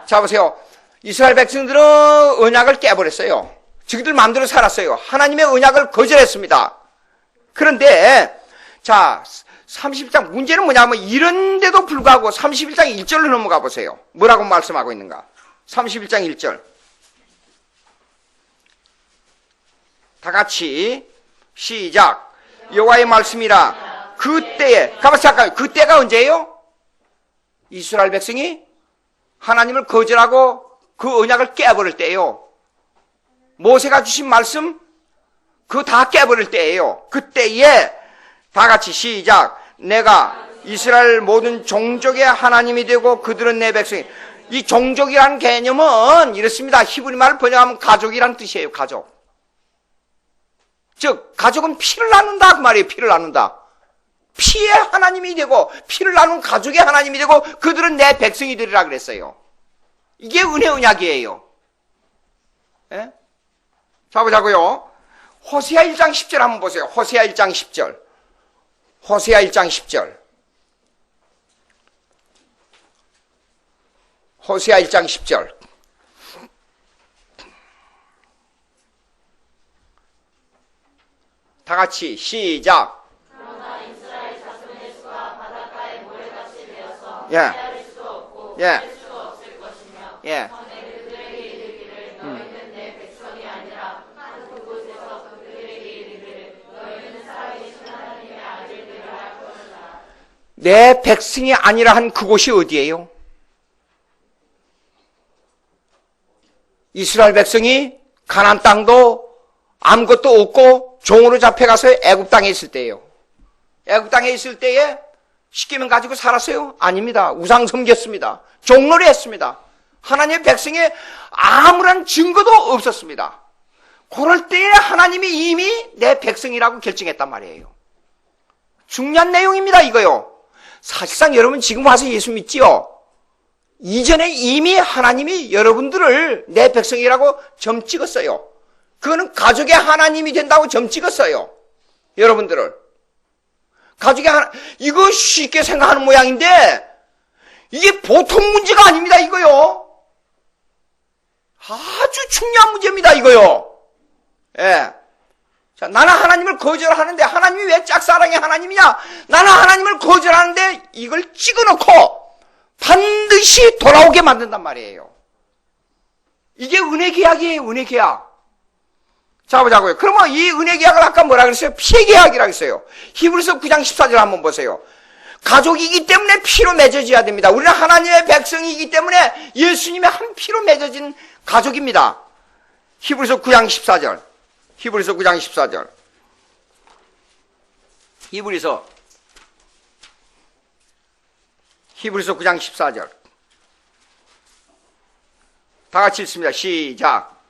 자, 보세요. 이스라엘 백성들은 언약을 깨버렸어요. 자기들 마음대로 살았어요. 하나님의 언약을 거절했습니다. 그런데, 자, 30장 문제는 뭐냐면 이런데도 불구하고 31장 1절로 넘어가 보세요. 뭐라고 말씀하고 있는가? 31장 1절. 다 같이 시작. 여호와의 말씀이라. 그때에, 가만히 잠깐, 그때가 언제예요? 이스라엘 백성이 하나님을 거절하고 그 언약을 깨버릴 때예요. 모세가 주신 말씀 그거 다 깨버릴 때예요. 그때에 다 같이 시작. 내가 이스라엘 모든 종족의 하나님이 되고 그들은 내 백성이. 이 종족이라는 개념은 이렇습니다. 히브리 말을 번역하면 가족이라는 뜻이에요. 가족. 즉 가족은 피를 나눈다 그 말이에요. 피를 나눈다. 피의 하나님이 되고 피를 나눈 가족의 하나님이 되고 그들은 내 백성이 되리라 그랬어요. 이게 은혜 언약이에요. 예? 자 보자고요. 호세아 1장 10절 한번 보세요. 호세아 1장 10절. 호세아 1장 10절. 호세아 1장 10절. 다 같이 시작. 그러나 이스라엘 자손의 수가 바닷가의 모래같이 되어서 예. 헤아릴 수도 없고 예. 셀 수도 없을 것이며 예. 전에 그들에게 이르기를 너희는 내 백성이 아니라 한 그곳에서 그들에게 이르기를 너희는 살아계신 하나님의 아들들이라 할 것이다. 내 백성이 아니라 한 그곳이 어디예요? 이스라엘 백성이 가나안 땅도 아무것도 없고 종으로 잡혀가서 애굽 땅에 있을 때예요. 애굽 땅에 있을 때에 십계명 가지고 살았어요? 아닙니다. 우상 섬겼습니다. 종놀이 했습니다. 하나님의 백성에 아무런 증거도 없었습니다. 그럴 때에 하나님이 이미 내 백성이라고 결정했단 말이에요. 중요한 내용입니다, 이거요. 사실상 여러분 지금 와서 예수 믿지요? 이전에 이미 하나님이 여러분들을 내 백성이라고 점 찍었어요. 그거는 가족의 하나님이 된다고 점 찍었어요. 여러분들을. 가족의 하나, 이거 쉽게 생각하는 모양인데, 이게 보통 문제가 아닙니다, 이거요. 아주 중요한 문제입니다, 이거요. 예. 자, 나는 하나님을 거절하는데, 하나님이 왜 짝사랑의 하나님이냐? 나는 하나님을 거절하는데, 이걸 찍어놓고, 반드시 돌아오게 만든단 말이에요. 이게 은혜 계약이에요, 은혜 계약. 자, 보자고요. 그러면 이 은혜 계약을 아까 뭐라 그랬어요? 피의 계약이라고 했어요. 히브리서 9장 14절 한번 보세요. 가족이기 때문에 피로 맺어져야 됩니다. 우리는 하나님의 백성이기 때문에 예수님의 한 피로 맺어진 가족입니다. 히브리서 9장 14절. 히브리서 9장 14절. 히브리서 9장 14절. 다 같이 읽습니다. 시작.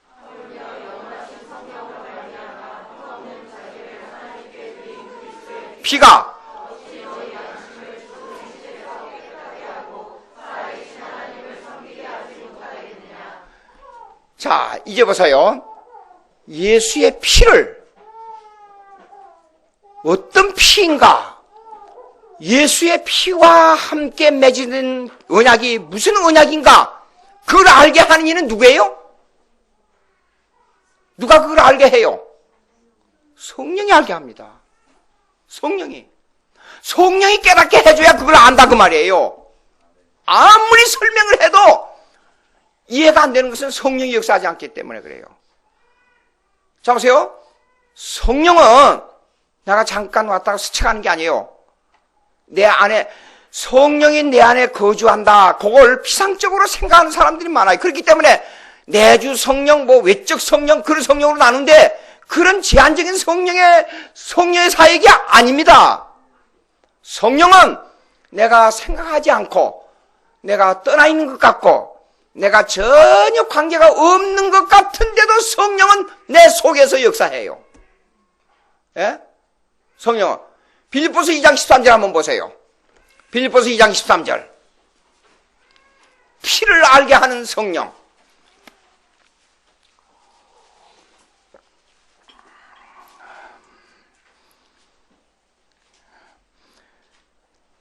피가 자, 이제 보세요. 예수의 피를 어떤 피인가? 예수의 피와 함께 맺어진 언약이 무슨 언약인가? 그걸 알게 하는 이는 누구예요? 누가 그걸 알게 해요? 성령이 알게 합니다. 성령이 깨닫게 해줘야 그걸 안다 그 말이에요. 아무리 설명을 해도 이해가 안 되는 것은 성령이 역사하지 않기 때문에 그래요. 자 보세요. 성령은 내가 잠깐 왔다가 스쳐가는 게 아니에요. 내 안에 성령이 내 안에 거주한다. 그걸 피상적으로 생각하는 사람들이 많아요. 그렇기 때문에 내주 성령, 뭐 외적 성령, 그런 성령으로 나누는데 그런 제한적인 성령의 사역이 아닙니다. 성령은 내가 생각하지 않고 내가 떠나 있는 것 같고 내가 전혀 관계가 없는 것 같은데도 성령은 내 속에서 역사해요. 예? 성령은 빌립보서 2장 13절 한번 보세요. 빌립보서 2장 13절. 피를 알게 하는 성령.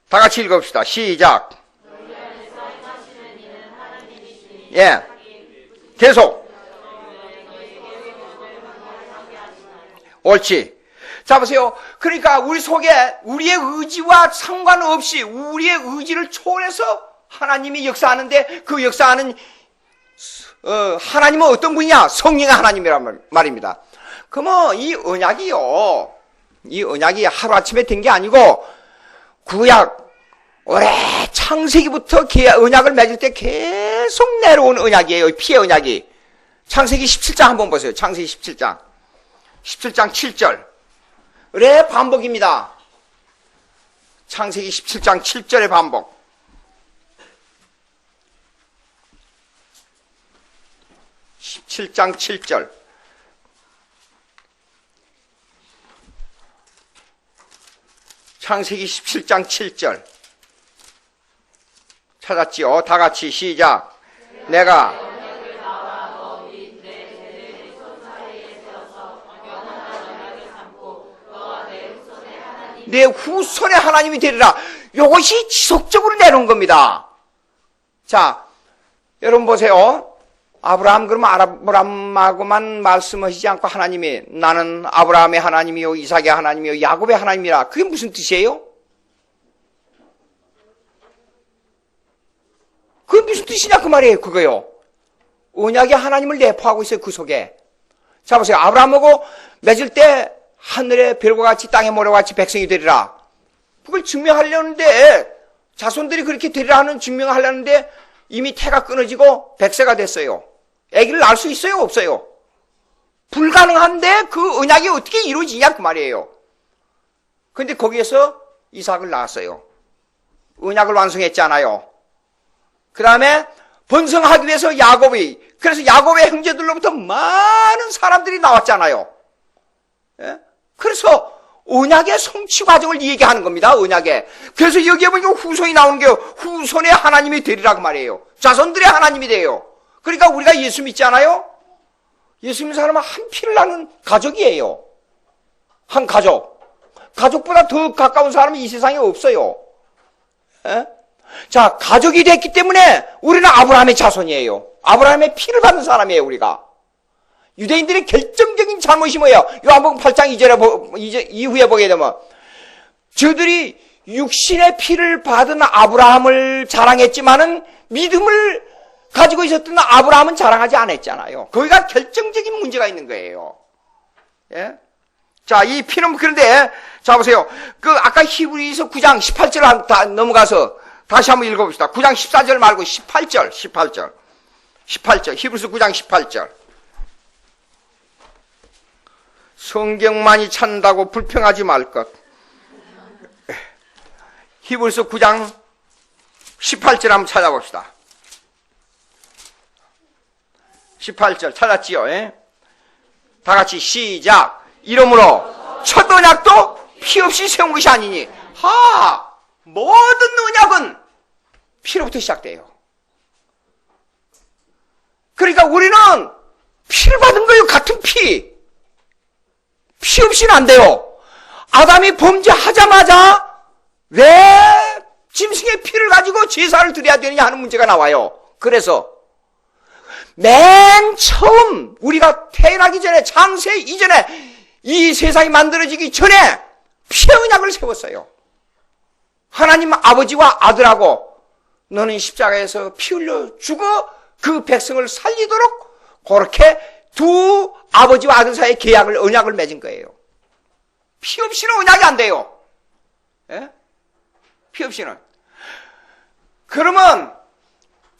다 같이 읽읍시다. 시작. 예. 계속. 옳지. 자, 보세요. 그러니까 우리 속에 우리의 의지와 상관없이 우리의 의지를 초월해서 하나님이 역사하는데 그 역사하는 하나님은 어떤 분이냐? 성령의 하나님이란 말입니다. 그러면 이 언약이 하루아침에 된 게 아니고 구약 올해 창세기부터 언약을 맺을 때 계속 내려온 언약이에요. 피의 언약이. 창세기 17장 한번 보세요. 창세기 17장 7절. 올해 반복입니다. 창세기 17장 7절의 반복. (17장 7절) 창세기 17장 7절 찾았지요? 다 같이 시작. 내가 내 후손의 하나님이 되리라. 이것이 지속적으로 내놓은 겁니다. 자, 여러분 보세요. 아브라함, 그러면 아브라함하고만 말씀하시지 않고 하나님이 나는 아브라함의 하나님이요 이삭의 하나님이요 야곱의 하나님이라. 그게 무슨 뜻이에요? 그게 무슨 뜻이냐 그 말이에요. 그거요. 언약의 하나님을 내포하고 있어요. 그 속에. 자 보세요. 아브라함하고 맺을 때 하늘의 별과 같이 땅의 모래와 같이 백성이 되리라. 그걸 증명하려는데 자손들이 그렇게 되리라 하는 증명을 하려는데 이미 태가 끊어지고 백세가 됐어요. 아기를 낳을 수 있어요? 없어요? 불가능한데 그 언약이 어떻게 이루어지냐 그 말이에요. 그런데 거기에서 이삭을 낳았어요. 언약을 완성했잖아요. 그 다음에 번성하기 위해서 야곱이, 그래서 야곱의 형제들로부터 많은 사람들이 나왔잖아요. 예? 그래서 언약의 성취 과정을 얘기하는 겁니다. 언약의. 그래서 여기에 보니까 후손이 나오는 게 후손의 하나님이 되리라 그 말이에요. 자손들의 하나님이 돼요. 그러니까 우리가 예수 믿지 않아요? 예수 믿는 사람은 한 피를 나는 가족이에요. 한 가족. 가족보다 더 가까운 사람은 이 세상에 없어요. 에? 자, 가족이 됐기 때문에 우리는 아브라함의 자손이에요. 아브라함의 피를 받는 사람이에요, 우리가. 유대인들의 결정적인 잘못이 뭐예요? 요한복음 8장 2절에 이후에 보게 되면 저들이 육신의 피를 받은 아브라함을 자랑했지만은 믿음을 가지고 있었던 아브라함은 자랑하지 않았잖아요. 거기가 결정적인 문제가 있는 거예요. 예? 자, 이 피는 그런데 자 보세요. 그 아까 히브리서 9장 18절 다 넘어가서 다시 한번 읽어봅시다. 9장 14절 말고 18절 히브리서 9장 18절. 성경만이 찾는다고 불평하지 말 것. 히브리서 9장 18절 한번 찾아봅시다. 18절 찾았지요? 예? 다 같이 시작. 이러므로 첫 언약도 피 없이 세운 것이 아니니. 모든 언약은 피로부터 시작돼요. 그러니까 우리는 피를 받은 거예요. 같은 피. 피 없이는 안 돼요. 아담이 범죄하자마자 왜 짐승의 피를 가지고 제사를 드려야 되느냐 하는 문제가 나와요. 그래서 맨 처음 우리가 태어나기 전에 창세 이전에 이 세상이 만들어지기 전에 피의 언약을 세웠어요. 하나님 아버지와 아들하고 너는 십자가에서 피 흘려 죽어 그 백성을 살리도록 그렇게 두 아버지와 아들 사이의 계약을 언약을 맺은 거예요. 피 없이는 언약이 안 돼요. 예? 피 없이는. 그러면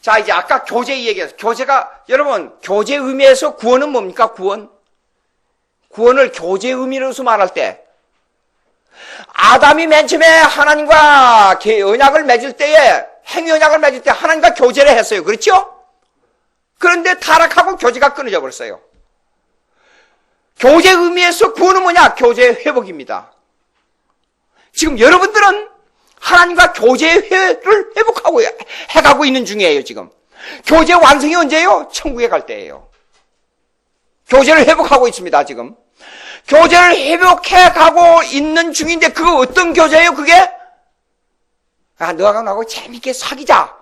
자 이제 아까 교제 얘기해서 교제가 여러분 교제 의미에서 구원은 뭡니까? 구원을 교제 의미로서 말할 때 아담이 맨 처음에 하나님과 언약을 맺을 때에 행위 언약을 맺을 때 하나님과 교제를 했어요. 그렇죠? 그런데 타락하고 교제가 끊어져 버렸어요. 교제 의미에서 구원은 뭐냐? 교제의 회복입니다. 지금 여러분들은 하나님과 교제를 회복하고 해가고 있는 중이에요. 지금 교제 완성이 언제예요? 천국에 갈 때예요. 교제를 회복하고 있습니다. 지금 교제를 회복해 가고 있는 중인데 그거 어떤 교제예요? 그게 너하고 나하고 재밌게 사귀자.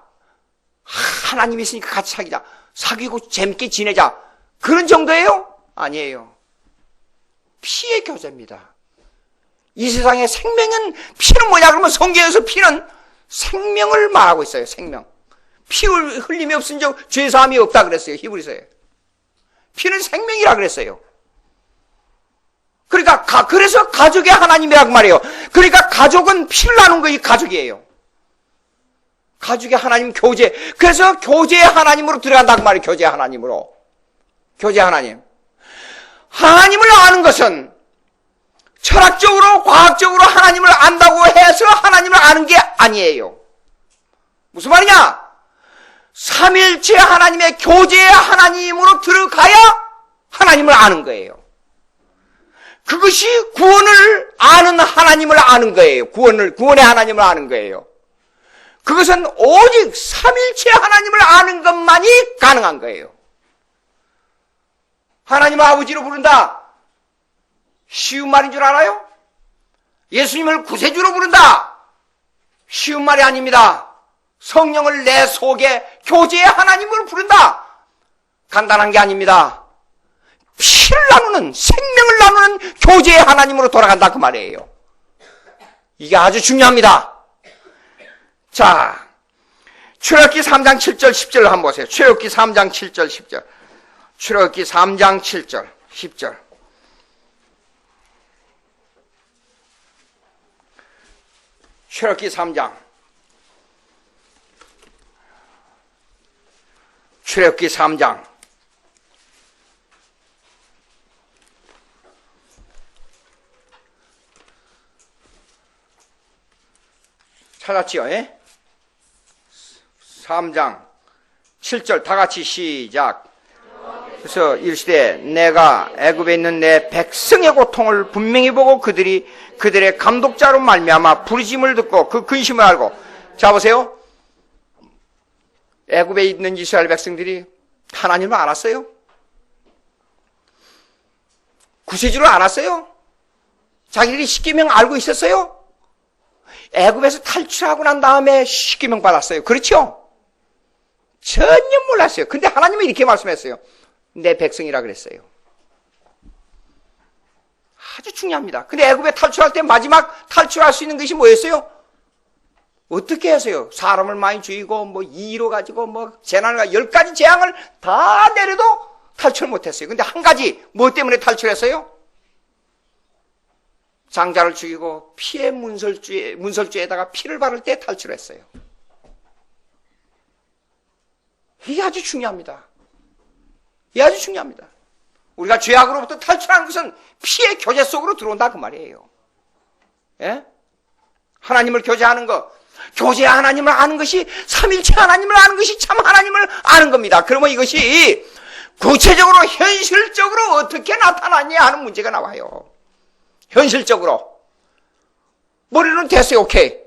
하나님이 있으니까 같이 사귀자. 사귀고 재밌게 지내자. 그런 정도예요? 아니에요. 피의 교제입니다. 이 세상의 생명은 피는 뭐냐 그러면 성경에서 피는 생명을 말하고 있어요. 생명. 피 흘림이 없은 적 죄사함이 없다 그랬어요. 히브리서에. 피는 생명이라 그랬어요. 그러니까 그래서 가족의 하나님이라고 말해요. 그러니까 가족은 피를 나눈 거이 가족이에요. 가족의 하나님 교제. 그래서 교제의 하나님으로 들어간다고 말이에요. 교제의 하나님으로. 교제 하나님. 하나님을 아는 것은 철학적으로 과학적으로 하나님을 안다고 해서 하나님을 아는 게 아니에요. 무슨 말이냐? 삼일체 하나님의 교제의 하나님으로 들어가야 하나님을 아는 거예요. 그것이 구원을 아는 하나님을 아는 거예요. 구원의 하나님을 아는 거예요. 그것은 오직 삼일체 하나님을 아는 것만이 가능한 거예요. 하나님을 아버지로 부른다. 쉬운 말인 줄 알아요? 예수님을 구세주로 부른다. 쉬운 말이 아닙니다. 성령을 내 속에 교제의 하나님으로 부른다. 간단한 게 아닙니다. 피를 나누는, 생명을 나누는 교제의 하나님으로 돌아간다 그 말이에요. 이게 아주 중요합니다. 자, 출애굽기 3장 7절 10절을 한번 보세요. 출애굽기 3장 7절 10절. 출애굽기 3장 7절 10절. 출애굽기 3장. 출애굽기 3장. 찾았지요? 예? 3장 7절 다 같이 시작. 그래서 이르시되 내가 애굽에 있는 내 백성의 고통을 분명히 보고 그들의 감독자로 말미암아 부르심을 듣고 그 근심을 알고. 자 보세요. 애굽에 있는 이스라엘 백성들이 하나님을 알았어요? 구세주를 알았어요? 자기들이 십계명 알고 있었어요? 애굽에서 탈출하고 난 다음에 십계명 받았어요. 그렇죠? 전혀 몰랐어요. 근데 하나님은 이렇게 말씀했어요. 내 백성이라 그랬어요. 아주 중요합니다. 근데 애굽에 탈출할 때 마지막 탈출할 수 있는 것이 뭐였어요? 어떻게 했어요? 사람을 많이 죽이고 뭐 이로 가지고 뭐 재난을 10가지 재앙을 다 내려도 탈출 못했어요. 근데 한 가지 뭐 때문에 탈출했어요? 장자를 죽이고 피의 문설주에다가 피를 바를 때 탈출했어요. 이게 아주 중요합니다. 이게 아주 중요합니다. 우리가 죄악으로부터 탈출하는 것은 피의 교제 속으로 들어온다 그 말이에요. 예? 하나님을 교제하는 것, 교제 하나님을 아는 것이 삼일체 하나님을 아는 것이 참 하나님을 아는 겁니다. 그러면 이것이 구체적으로 현실적으로 어떻게 나타나냐 하는 문제가 나와요. 현실적으로. 머리로는 됐어요. 오케이.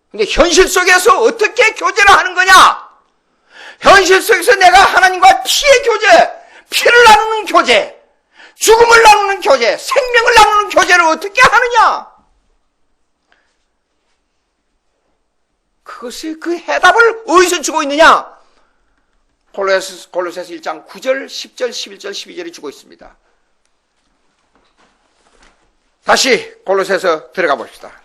근데 현실 속에서 어떻게 교제를 하는 거냐? 현실 속에서 내가 하나님과 피의 교제, 피를 나누는 교제, 죽음을 나누는 교제, 생명을 나누는 교제를 어떻게 하느냐? 그것이 그 해답을 어디서 주고 있느냐? 골로새서 1장 9절, 10절, 11절, 12절이 주고 있습니다. 다시 골로새서 들어가 봅시다.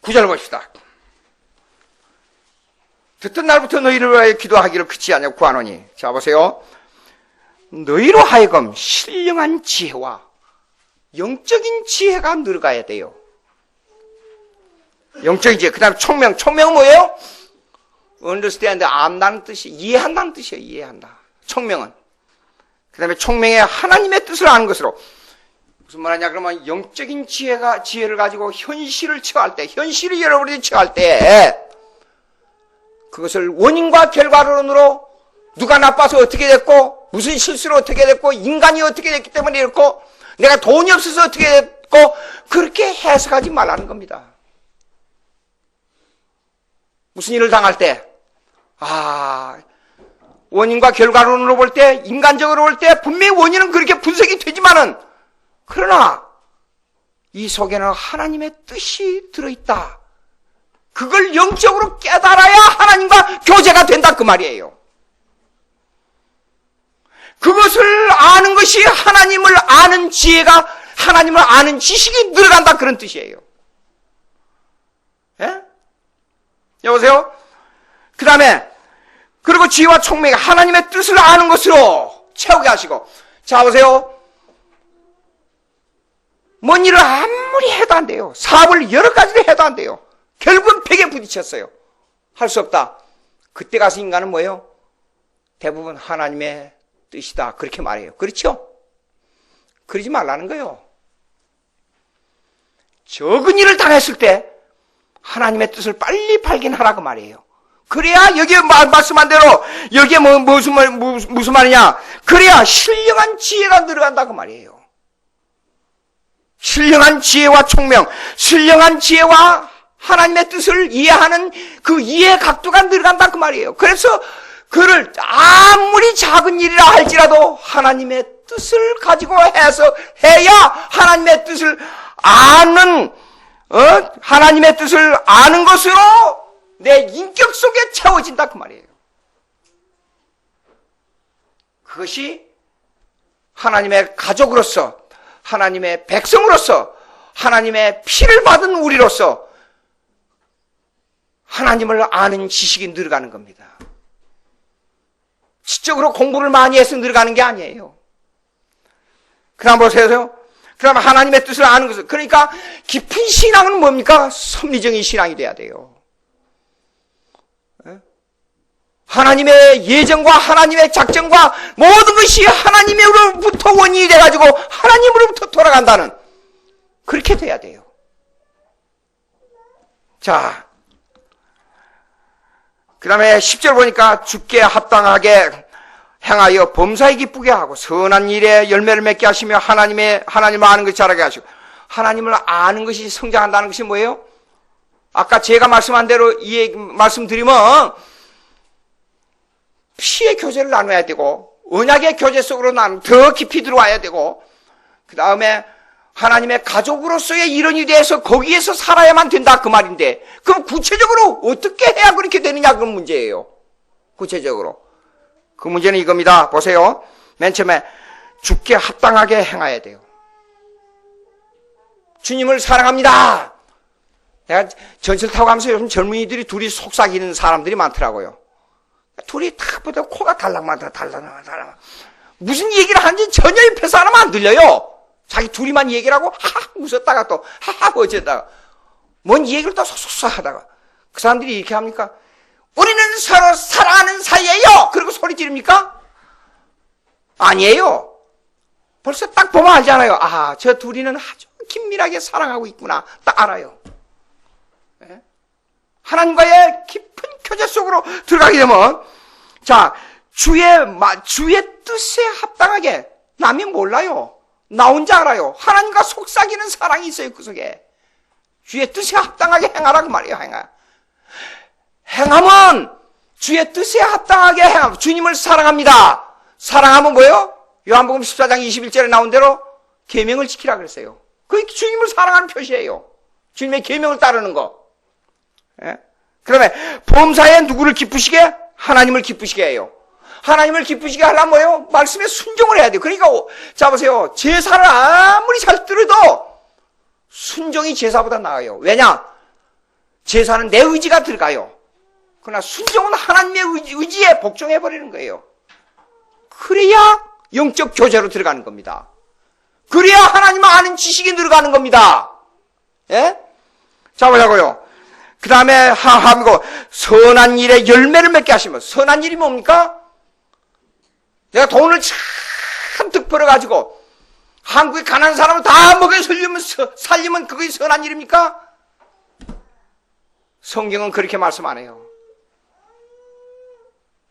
9절 봅시다. 듣던 날부터 너희를 위하여 기도하기를 그치 않냐고 구하노니. 자 보세요. 너희로 하여금 신령한 지혜와 영적인 지혜가 늘어가야 돼요. 영적인 지혜. 그 다음에 총명. 총명은 뭐예요? understand, 안다는 뜻이, 이해한다는 뜻이에요. 이해한다. 총명은. 그 다음에 총명의 하나님의 뜻을 아는 것으로. 무슨 말이냐? 그러면 영적인 지혜를 가지고 현실을 처할 때, 현실을 여러분이 처할 때, 그것을 원인과 결과론으로 누가 나빠서 어떻게 됐고, 무슨 실수로 어떻게 됐고, 인간이 어떻게 됐기 때문에 이렇고, 내가 돈이 없어서 어떻게 됐고, 그렇게 해석하지 말라는 겁니다. 무슨 일을 당할 때, 원인과 결과론으로 볼 때, 인간적으로 볼 때, 분명히 원인은 그렇게 분석이 되지만은, 그러나, 이 속에는 하나님의 뜻이 들어있다. 그걸 영적으로 깨달아야 하나님과 교제가 된다 그 말이에요. 그것을 아는 것이 하나님을 아는 지혜가, 하나님을 아는 지식이 늘어간다 그런 뜻이에요. 예? 여보세요? 그 다음에 그리고 지혜와 총명이 하나님의 뜻을 아는 것으로 채우게 하시고. 자 보세요. 뭔 일을 아무리 해도 안 돼요. 사업을 여러 가지를 해도 안 돼요. 결국은 벽에 부딪혔어요. 할 수 없다. 그때 가서 인간은 뭐예요? 대부분 하나님의 뜻이다 그렇게 말해요. 그렇죠? 그러지 말라는 거예요. 적은 일을 당했을 때 하나님의 뜻을 빨리 발견하라고 말이에요. 그래야 여기에 말씀한 대로 여기에 무슨 말이냐? 그래야 신령한 지혜가 늘어간다고 말이에요. 신령한 지혜와 총명, 신령한 지혜와 하나님의 뜻을 이해하는 그 이해 각도가 늘어간다 그 말이에요. 그래서 그를 아무리 작은 일이라 할지라도 하나님의 뜻을 가지고 해야 하나님의 뜻을 아는 하나님의 뜻을 아는 것으로 내 인격 속에 채워진다 그 말이에요. 그것이 하나님의 가족으로서, 하나님의 백성으로서, 하나님의 피를 받은 우리로서 하나님을 아는 지식이 늘어가는 겁니다. 지적으로 공부를 많이 해서 늘어가는 게 아니에요. 그다음 보세요. 그다음 하나님의 뜻을 아는 것은, 그러니까 깊은 신앙은 뭡니까? 섭리적인 신앙이 돼야 돼요. 하나님의 예정과 하나님의 작정과 모든 것이 하나님으로부터 원인이 돼가지고 하나님으로부터 돌아간다는, 그렇게 돼야 돼요. 자, 그 다음에 10절 보니까 주께 합당하게 행하여 범사에 기쁘게 하고 선한 일에 열매를 맺게 하시며 하나님을 아는 것을 잘하게 하시고, 하나님을 아는 것이 성장한다는 것이 뭐예요? 아까 제가 말씀한 대로 말씀드리면 피의 교제를 나눠야 되고 언약의 교제 속으로 더 깊이 들어와야 되고, 그 다음에 하나님의 가족으로서의 일원이 돼서 거기에서 살아야만 된다 그 말인데, 그럼 구체적으로 어떻게 해야 그렇게 되느냐 그 문제예요. 구체적으로 그 문제는 이겁니다. 보세요. 맨 처음에 주께 합당하게 행해야 돼요. 주님을 사랑합니다. 내가 전철 타고 가면서 요즘 젊은이들이 둘이 속삭이는 사람들이 많더라고요. 둘이 탁 보다 코가 달랑말랑. 무슨 얘기를 하는지 전혀 옆에 사람 안 들려요. 자기 둘이만 얘기를 하고 하하 웃었다가 또 하하 어쨌다가 뭔 얘기를 또 쏙쏙 하다가, 그 사람들이 이렇게 합니까? 우리는 서로 사랑하는 사이예요. 그리고 소리 지릅니까? 아니에요. 벌써 딱 보면 알잖아요. 아, 저 둘이는 아주 긴밀하게 사랑하고 있구나. 딱 알아요. 네? 하나님과의 깊은 교제 속으로 들어가게 되면, 자, 주의 뜻에 합당하게, 남이 몰라요. 나 혼자 알아요. 하나님과 속삭이는 사랑이 있어요, 그 속에. 주의 뜻에 합당하게 행하라고 말이에요, 행하면 주의 뜻에 합당하게 행하면, 주님을 사랑합니다. 사랑하면 뭐예요? 요한복음 14장 21절에 나온 대로 계명을 지키라 그랬어요. 그게 주님을 사랑하는 표시예요. 주님의 계명을 따르는 거. 예? 그러면 범사에 누구를 기쁘시게? 하나님을 기쁘시게 해요. 하나님을 기쁘시게 하려면 뭐예요? 말씀에 순종을 해야 돼요. 그러니까 자 보세요. 제사를 아무리 잘 들어도 순종이 제사보다 나아요. 왜냐? 제사는 내 의지가 들어가요. 그러나 순종은 하나님의 의지에 복종해버리는 거예요. 그래야 영적 교제로 들어가는 겁니다. 그래야 하나님을 아는 지식이 늘어가는 겁니다. 예? 자 보자고요. 그 다음에 하고 선한 일에 열매를 맺게 하시면, 선한 일이 뭡니까? 내가 돈을 잔뜩 벌어가지고 한국에 가난한 사람을 다 먹여 살리면 그게 선한 일입니까? 성경은 그렇게 말씀 안 해요.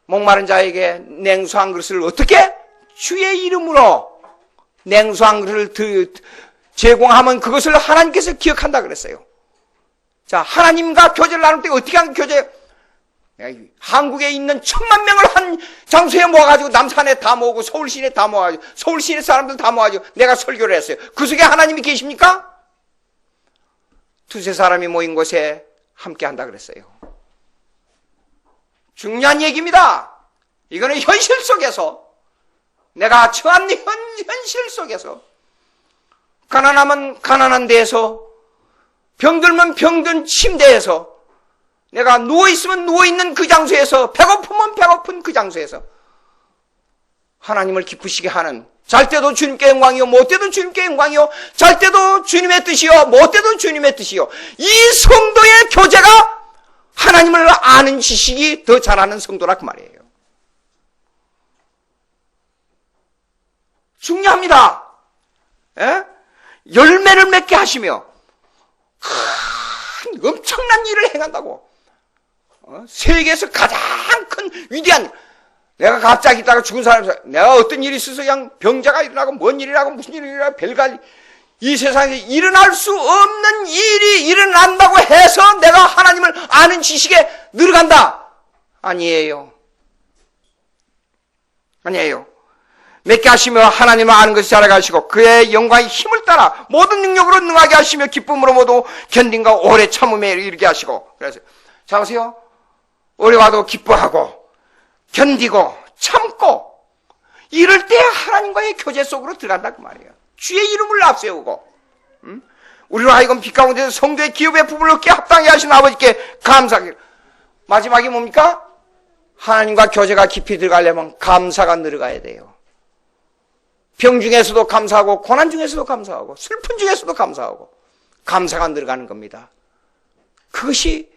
목마른 자에게 냉수 한 그릇을 어떻게? 주의 이름으로 냉수 한 그릇을 제공하면 그것을 하나님께서 기억한다 그랬어요. 자, 하나님과 교제를 나눌 때 어떻게 하는 교제? 한국에 있는 1000만 명을 한 장소에 모아가지고 남산에 다 모으고 서울 시내 다 모아가지고 서울 시내 사람들 다 모아가지고 내가 설교를 했어요. 그 속에 하나님이 계십니까? 두세 사람이 모인 곳에 함께 한다 그랬어요. 중요한 얘기입니다. 이거는 현실 속에서, 내가 처한 현실 속에서, 가난하면 가난한 데에서, 병들면 병든 침대에서, 내가 누워있으면 누워있는 그 장소에서, 배고프면 배고픈 그 장소에서 하나님을 기쁘시게 하는, 잘 때도 주님께 영광이요, 못 때도 주님께 영광이요, 잘 때도 주님의 뜻이요, 못 때도 주님의 뜻이요, 이 성도의 교제가 하나님을 아는 지식이 더 잘하는 성도라 그 말이에요. 중요합니다. 예? 열매를 맺게 하시며 큰 엄청난 일을 행한다고. 세계에서 가장 큰 위대한, 내가 갑자기 있다가 죽은 사람에서 내가 어떤 일이 있어서 그냥 병자가 일어나고 뭔 일이라고 무슨 일이 일어나고 별갈, 이 세상에 일어날 수 없는 일이 일어난다고 해서 내가 하나님을 아는 지식에 늘어간다. 아니에요. 아니에요. 맺게 하시며 하나님을 아는 것을 자라게 하시고 그의 영광의 힘을 따라 모든 능력으로 능하게 하시며 기쁨으로 모두 견딘과 오래 참음에 이르게 하시고. 그래서 자 보세요. 어려워도 기뻐하고 견디고 참고 이럴 때 하나님과의 교제 속으로 들어간다 그 말이에요. 주의 이름을 앞세우고 우리로 하여금 빛 가운데서 성도의 기업의 부분을 얻게 합당히 하신 아버지께 감사하기를. 마지막이 뭡니까? 하나님과 교제가 깊이 들어가려면 감사가 늘어가야 돼요. 병 중에서도 감사하고 고난 중에서도 감사하고 슬픈 중에서도 감사하고 감사가 늘어가는 겁니다. 그것이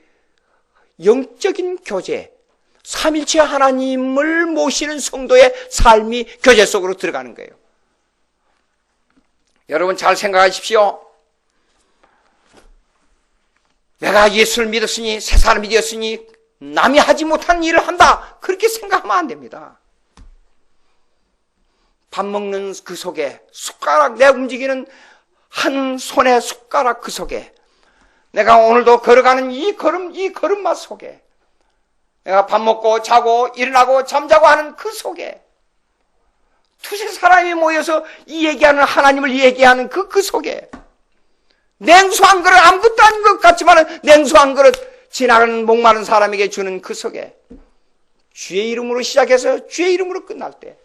영적인 교제, 삼일체 하나님을 모시는 성도의 삶이 교제 속으로 들어가는 거예요. 여러분 잘 생각하십시오. 내가 예수를 믿었으니 새 사람이 되었으니 남이 하지 못한 일을 한다. 그렇게 생각하면 안 됩니다. 밥 먹는 그 속에 숟가락, 내가 움직이는 한 손의 숟가락 그 속에 내가 오늘도 걸어가는 이 걸음마 속에 내가 밥 먹고 자고 일어나고 잠자고 하는 그 속에 두세 사람이 모여서 이 얘기하는 하나님을 얘기하는 그 속에 냉수 한 그릇 아무것도 아닌 것 같지만 냉수 한 그릇 지나가는 목마른 사람에게 주는 그 속에 주의 이름으로 시작해서 주의 이름으로 끝날 때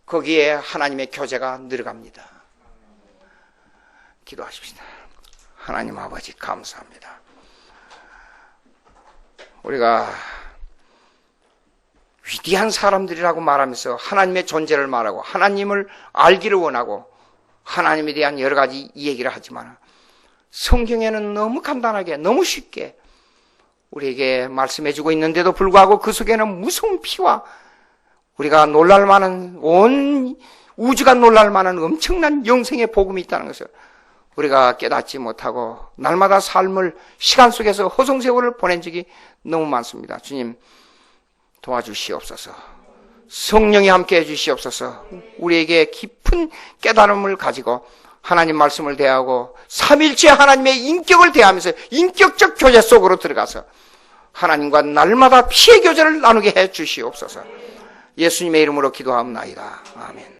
거기에 하나님의 교제가 늘어갑니다. 기도하십시다. 하나님 아버지 감사합니다. 우리가 위대한 사람들이라고 말하면서 하나님의 존재를 말하고 하나님을 알기를 원하고 하나님에 대한 여러 가지 얘기를 하지만 성경에는 너무 간단하게 너무 쉽게 우리에게 말씀해주고 있는데도 불구하고 그 속에는 무서운 피와 우리가 놀랄 만한 온 우주가 놀랄 만한 엄청난 영생의 복음이 있다는 것을 우리가 깨닫지 못하고 날마다 삶을 시간 속에서 허송세월을 보낸 적이 너무 많습니다. 주님 도와주시옵소서. 성령이 함께해 주시옵소서. 우리에게 깊은 깨달음을 가지고 하나님 말씀을 대하고 삼일째 하나님의 인격을 대하면서 인격적 교제 속으로 들어가서 하나님과 날마다 피의 교제를 나누게 해 주시옵소서. 예수님의 이름으로 기도하옵나이다. 아멘.